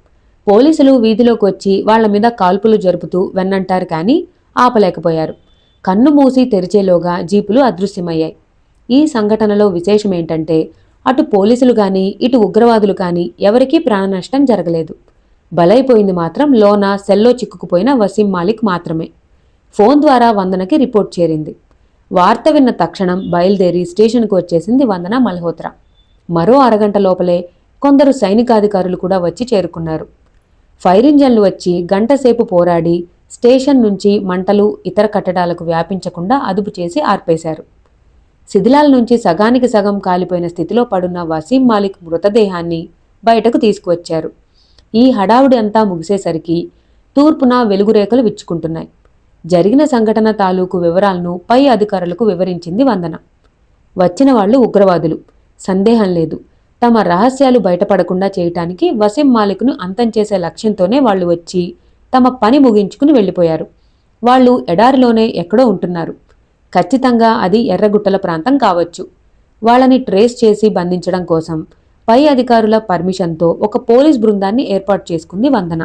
[SPEAKER 1] పోలీసులు వీధిలోకి వచ్చి వాళ్ల మీద కాల్పులు జరుపుతూ వెన్నంటారు, కానీ ఆపలేకపోయారు. కన్ను మూసి తెరిచేలోగా జీపులు అదృశ్యమయ్యాయి. ఈ సంఘటనలో విశేషమేంటంటే అటు పోలీసులు కానీ ఇటు ఉగ్రవాదులు కానీ ఎవరికీ ప్రాణనష్టం జరగలేదు. బలైపోయింది మాత్రం లోన సెల్లో చిక్కుకుపోయిన వసీం మాలిక్ మాత్రమే. ఫోన్ ద్వారా వందనకి రిపోర్ట్ చేరింది. వార్త విన్న తక్షణం బయలుదేరి స్టేషన్కు వచ్చేసింది వందన మల్హోత్రా. మరో అరగంట లోపలే కొందరు సైనికాధికారులు కూడా వచ్చి చేరుకున్నారు. ఫైర్ ఇంజన్లు వచ్చి గంటసేపు పోరాడి స్టేషన్ నుంచి మంటలు ఇతర కట్టడాలకు వ్యాపించకుండా అదుపు చేసి ఆర్పేశారు. శిథిలాల నుంచి సగానికి సగం కాలిపోయిన స్థితిలో పడున్న వసీం మాలిక్ మృతదేహాన్ని బయటకు తీసుకువచ్చారు. ఈ హడావుడి అంతా ముగిసేసరికి తూర్పున వెలుగురేఖలు విచ్చుకుంటున్నాయి. జరిగిన సంఘటన తాలూకు వివరాలను పై అధికారులకు వివరించింది వందన. వచ్చిన వాళ్లు ఉగ్రవాదులు, సందేహం లేదు. తమ రహస్యాలు బయటపడకుండా చేయటానికి వసీం మాలిక్ను అంతం చేసే లక్ష్యంతోనే వాళ్లు వచ్చి తమ పని ముగించుకుని వెళ్ళిపోయారు. వాళ్ళు ఎడారిలోనే ఎక్కడో ఉంటున్నారు. ఖచ్చితంగా అది ఎర్రగుట్టల ప్రాంతం కావచ్చు. వాళ్ళని ట్రేస్ చేసి బంధించడం కోసం పై అధికారుల పర్మిషన్తో ఒక పోలీస్ బృందాన్ని ఏర్పాటు చేసుకుంది వందన.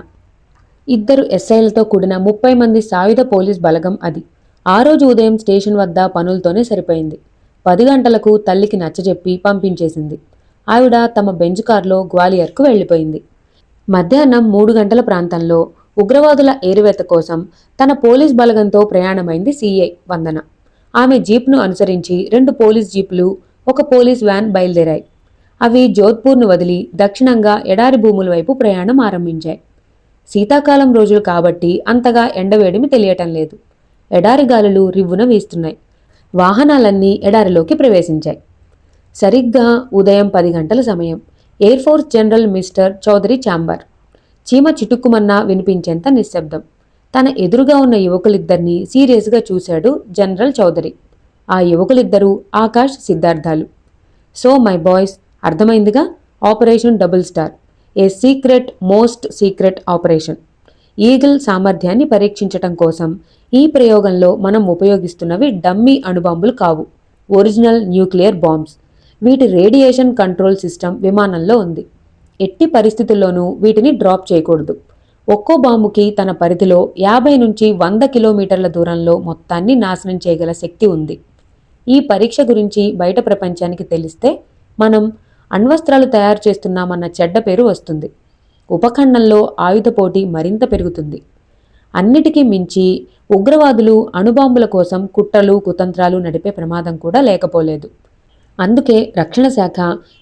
[SPEAKER 1] 2 ఎస్ఐలతో కూడిన 30 మంది సాయుధ పోలీస్ బలగం అది. ఆ రోజు ఉదయం స్టేషన్ వద్ద పనులతోనే సరిపోయింది. 10 గంటలకు తల్లికి నచ్చజెప్పి పంపించేసింది. ఆవిడ తమ బెంజ్ కారులో గ్వాలియర్కు వెళ్లిపోయింది. మధ్యాహ్నం 3 గంటల ప్రాంతంలో ఉగ్రవాదుల ఏరివేత కోసం తన పోలీస్ బలగంతో ప్రయాణమైంది సీఐ వందన. ఆమె జీప్ను అనుసరించి 2 పోలీస్ జీపులు, ఒక పోలీస్ వ్యాన్ బయలుదేరాయి. అవి జోధ్పూర్ను వదిలి దక్షిణంగా ఎడారి భూముల వైపు ప్రయాణం ఆరంభించాయి. శీతాకాలం రోజులు కాబట్టి అంతగా ఎండవేడిమి తెలియటం లేదు. ఎడారి గాలులు రివ్వున వీస్తున్నాయి. వాహనాలన్నీ ఎడారిలోకి ప్రవేశించాయి. సరిగ్గా ఉదయం 10 గంటల సమయం. Air force general mister Chaudhary chamber. చీమ చిటుక్కుమన్నా వినిపించేంత నిశ్శబ్దం. తన ఎదురుగా ఉన్న యువకులిద్దరినీ సీరియస్గా చూశాడు జనరల్ చౌదరి. ఆ యువకులిద్దరూ ఆకాష్, సిద్ధార్థాలు. సో మై బాయ్స్, అర్థమైందిగా, operation double star, a secret, most secret operation. Eagle సామర్థ్యాన్ని పరీక్షించటం కోసం ఈ ప్రయోగంలో మనం ఉపయోగిస్తున్నవి డమ్మీ అణుబాంబులు కావు, ఒరిజినల్ న్యూక్లియర్ బాంబ్స్. వీటి రేడియేషన్ కంట్రోల్ సిస్టమ్ విమానంలో ఉంది. ఎట్టి పరిస్థితుల్లోనూ వీటిని డ్రాప్ చేయకూడదు. ఒక్కో బాంబుకి తన పరిధిలో 50 నుంచి 100 కిలోమీటర్ల దూరంలో మొత్తాన్ని నాశనం చేయగల శక్తి ఉంది. ఈ పరీక్ష గురించి బయట ప్రపంచానికి తెలిస్తే మనం అణ్వస్త్రాలు తయారు చేస్తున్నామన్న చెడ్డ పేరు వస్తుంది. ఉపఖండంలో ఆయుధ పోటీ మరింత పెరుగుతుంది. అన్నిటికీ మించి ఉగ్రవాదులు అణుబాంబుల కోసం కుట్రలు, కుతంత్రాలు నడిపే ప్రమాదం కూడా లేకపోలేదు. అందుకే రక్షణ శాఖ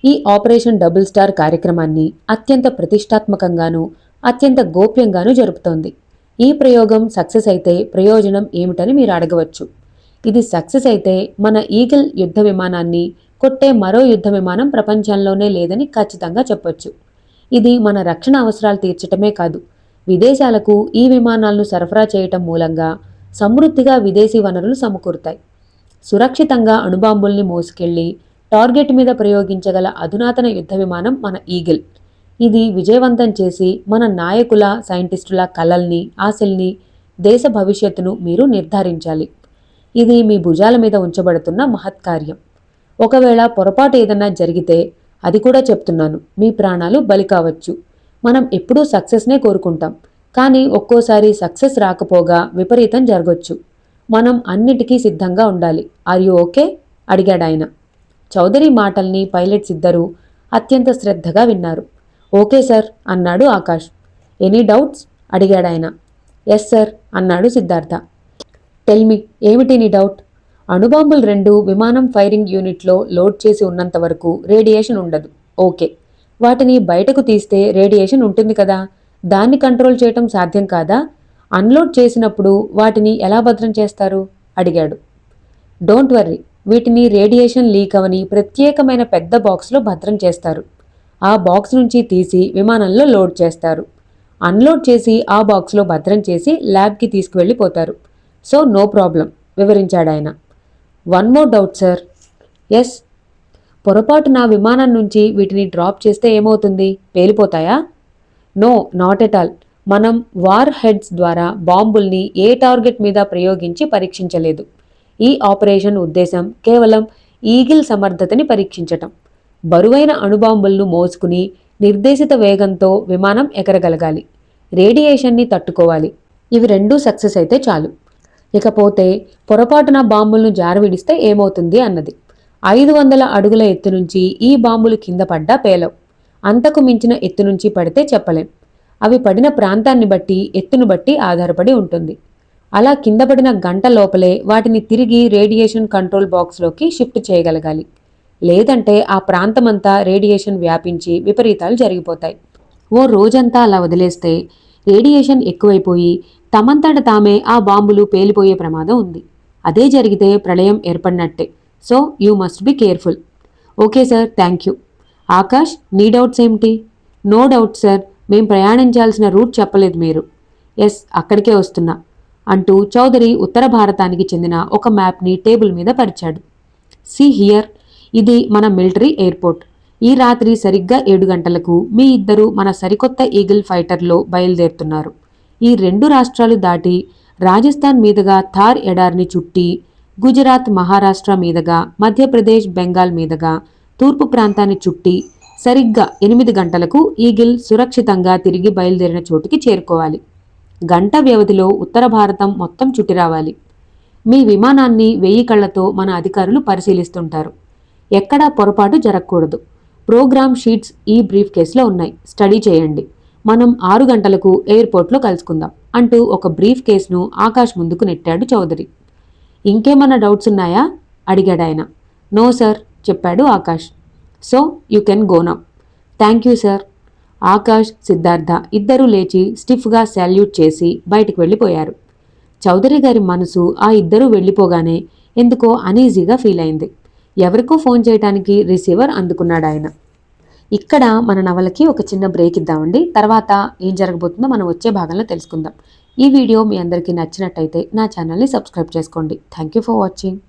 [SPEAKER 1] ఈ ఆపరేషన్ డబుల్ స్టార్ కార్యక్రమాన్ని అత్యంత ప్రతిష్టాత్మకంగానూ అత్యంత గోప్యంగానూ జరుపుతోంది. ఈ ప్రయోగం సక్సెస్ అయితే ప్రయోజనం ఏమిటని మీరు అడగవచ్చు. ఇది సక్సెస్ అయితే మన ఈగిల్ యుద్ధ విమానాన్ని కొట్టే మరో యుద్ధ విమానం ప్రపంచంలోనే లేదని ఖచ్చితంగా చెప్పొచ్చు. ఇది మన రక్షణ అవసరాలు తీర్చటమే కాదు, విదేశాలకు ఈ విమానాలను సరఫరా చేయటం మూలంగా సమృద్ధిగా విదేశీ వనరులు సమకూరుతాయి. సురక్షితంగా అణుబాంబుల్ని మోసుకెళ్లి టార్గెట్ మీద ప్రయోగించగల అధునాతన యుద్ధ విమానం మన ఈగిల్. ఇది విజయవంతం చేసి మన నాయకుల, సైంటిస్టుల కలల్ని, ఆశల్ని, దేశ భవిష్యత్తును మీరు నిర్ధారించాలి. ఇది మీ భుజాల మీద ఉంచబడుతున్న మహత్కార్యం. ఒకవేళ పొరపాటు ఏదన్నా జరిగితే, అది కూడా చెప్తున్నాను, మీ ప్రాణాలు బలి కావచ్చు. మనం ఎప్పుడూ సక్సెస్నే కోరుకుంటాం, కానీ ఒక్కోసారి సక్సెస్ రాకపోగా విపరీతం జరగొచ్చు. మనం అన్నిటికీ సిద్ధంగా ఉండాలి. Are you okay? అడిగాడాయన. చౌదరి మాటల్ని పైలట్స్ ఇద్దరూ అత్యంత శ్రద్ధగా విన్నారు. ఓకే సార్ అన్నాడు ఆకాష్. Any doubts? అడిగాడాయన. ఎస్ సార్ అన్నాడు సిద్ధార్థ. టెల్మి, ఏమిటి నీ డౌట్? అణుబాంబులు 2 విమానం ఫైరింగ్ యూనిట్లో లోడ్ చేసి ఉన్నంత వరకు రేడియేషన్ ఉండదు. ఓకే. వాటిని బయటకు తీస్తే రేడియేషన్ ఉంటుంది కదా, దాన్ని కంట్రోల్ చేయటం సాధ్యం కాదా? అన్లోడ్ చేసినప్పుడు వాటిని ఎలా భద్రం చేస్తారు? అడిగాడు. డోంట్ వర్రీ, వీటిని రేడియేషన్ లీక్ అవని ప్రత్యేకమైన పెద్ద బాక్స్లో భద్రం చేస్తారు. ఆ బాక్స్ నుంచి తీసి విమానంలో లోడ్ చేస్తారు. అన్లోడ్ చేసి ఆ బాక్స్లో భద్రం చేసి ల్యాబ్కి తీసుకువెళ్ళిపోతారు. సో నో ప్రాబ్లం, వివరించాడాయన. One more doubt sir. Yes. పొరపాటున విమానం నుంచి వీటిని డ్రాప్ చేస్తే ఏమవుతుంది? పేలిపోతాయా? No, not at all. మనం వార్ హెడ్స్ ద్వారా బాంబుల్ని ఏ టార్గెట్ మీద ప్రయోగించి పరీక్షించలేదు. ఈ ఆపరేషన్ ఉద్దేశం కేవలం ఈగిల్ సమర్థతని పరీక్షించటం. బరువైన అణుబాంబులను మోసుకుని నిర్దేశిత వేగంతో విమానం ఎగరగలగాలి, రేడియేషన్ని తట్టుకోవాలి. ఇవి 2 సక్సెస్ అయితే చాలు. ఇకపోతే పొరపాటున బాంబులను జారవిడిస్తే ఏమవుతుంది అన్నది. 500 అడుగుల ఎత్తు నుంచి ఈ బాంబులు కింద పడ్డా పేలవు. అంతకు మించిన ఎత్తు నుంచి పడితే చెప్పలేం. అవి పడిన ప్రాంతాన్ని బట్టి, ఎత్తును బట్టి ఆధారపడి ఉంటుంది. అలా కింద పడిన గంట లోపలే వాటిని తిరిగి రేడియేషన్ కంట్రోల్ బాక్స్లోకి షిఫ్ట్ చేయగలగాలి. లేదంటే ఆ ప్రాంతమంతా రేడియేషన్ వ్యాపించి విపరీతాలు జరిగిపోతాయి. ఓ రోజంతా అలా వదిలేస్తే రేడియేషన్ ఎక్కువైపోయి తమంతట తామే ఆ బాంబులు పేలిపోయే ప్రమాదం ఉంది. అదే జరిగితే ప్రళయం ఏర్పడినట్టే. So you must be careful. Okay sir, thank you. Akash, నీ డౌట్స్ ఏమిటి? నో డౌట్ సార్, మేం ప్రయాణించాల్సిన రూట్ చెప్పలేదు మీరు. ఎస్, అక్కడికే వస్తున్నా అంటూ చౌదరి ఉత్తర భారతానికి చెందిన ఒక మ్యాప్ని టేబుల్ మీద పరిచాడు. సీ హియర్, ఇది మన మిలిటరీ ఎయిర్పోర్ట్. ఈ రాత్రి సరిగ్గా 7 గంటలకు మీ ఇద్దరు మన సరికొత్త ఈగిల్ ఫైటర్లో బయలుదేరుతున్నారు. ఈ 2 రాష్ట్రాలు దాటి రాజస్థాన్ మీదుగా థార్ ఎడారిని చుట్టి గుజరాత్, మహారాష్ట్ర మీదుగా మధ్యప్రదేశ్, బెంగాల్ మీదుగా తూర్పు ప్రాంతాన్ని చుట్టి సరిగ్గా 8 గంటలకు ఈగిల్ సురక్షితంగా తిరిగి బయలుదేరిన చోటుకి చేరుకోవాలి. గంట వ్యవధిలో ఉత్తర భారతం మొత్తం చుట్టి రావాలి. మీ విమానాన్ని 1000 కళ్లతో మన అధికారులు పరిశీలిస్తుంటారు. ఎక్కడా పొరపాటు జరగకూడదు. ప్రోగ్రామ్ షీట్స్ ఈ బ్రీఫ్ కేసులో ఉన్నాయి, స్టడీ చేయండి. మనం 6 గంటలకు ఎయిర్పోర్ట్లో కలుసుకుందాం అంటూ ఒక బ్రీఫ్ కేసును ఆకాష్ ముందుకు నెట్టాడు చౌదరి. ఇంకేమన్నా డౌట్స్ ఉన్నాయా అడిగాడాయన. నో సార్, చెప్పాడు Akash. So you can go now. Thank you sir. Akash, Siddhartha ఇద్దరూ లేచి స్టిఫ్గా శాల్యూట్ చేసి బయటికి వెళ్ళిపోయారు. చౌదరి గారి మనసు ఆ ఇద్దరూ వెళ్ళిపోగానే ఎందుకో అనీజీగా ఫీల్ అయింది. ఎవరికో ఫోన్ చేయడానికి రిసీవర్ అందుకున్నాడు ఆయన. ఇక్కడ మన నవలకి ఒక చిన్న బ్రేక్ ఇద్దామండి. తర్వాత ఏం జరగబోతుందో మనం వచ్చే భాగంలో తెలుసుకుందాం. ఈ వీడియో మీ అందరికీ నచ్చినట్టయితే నా ఛానల్ని సబ్స్క్రైబ్ చేసుకోండి. Thank you for watching.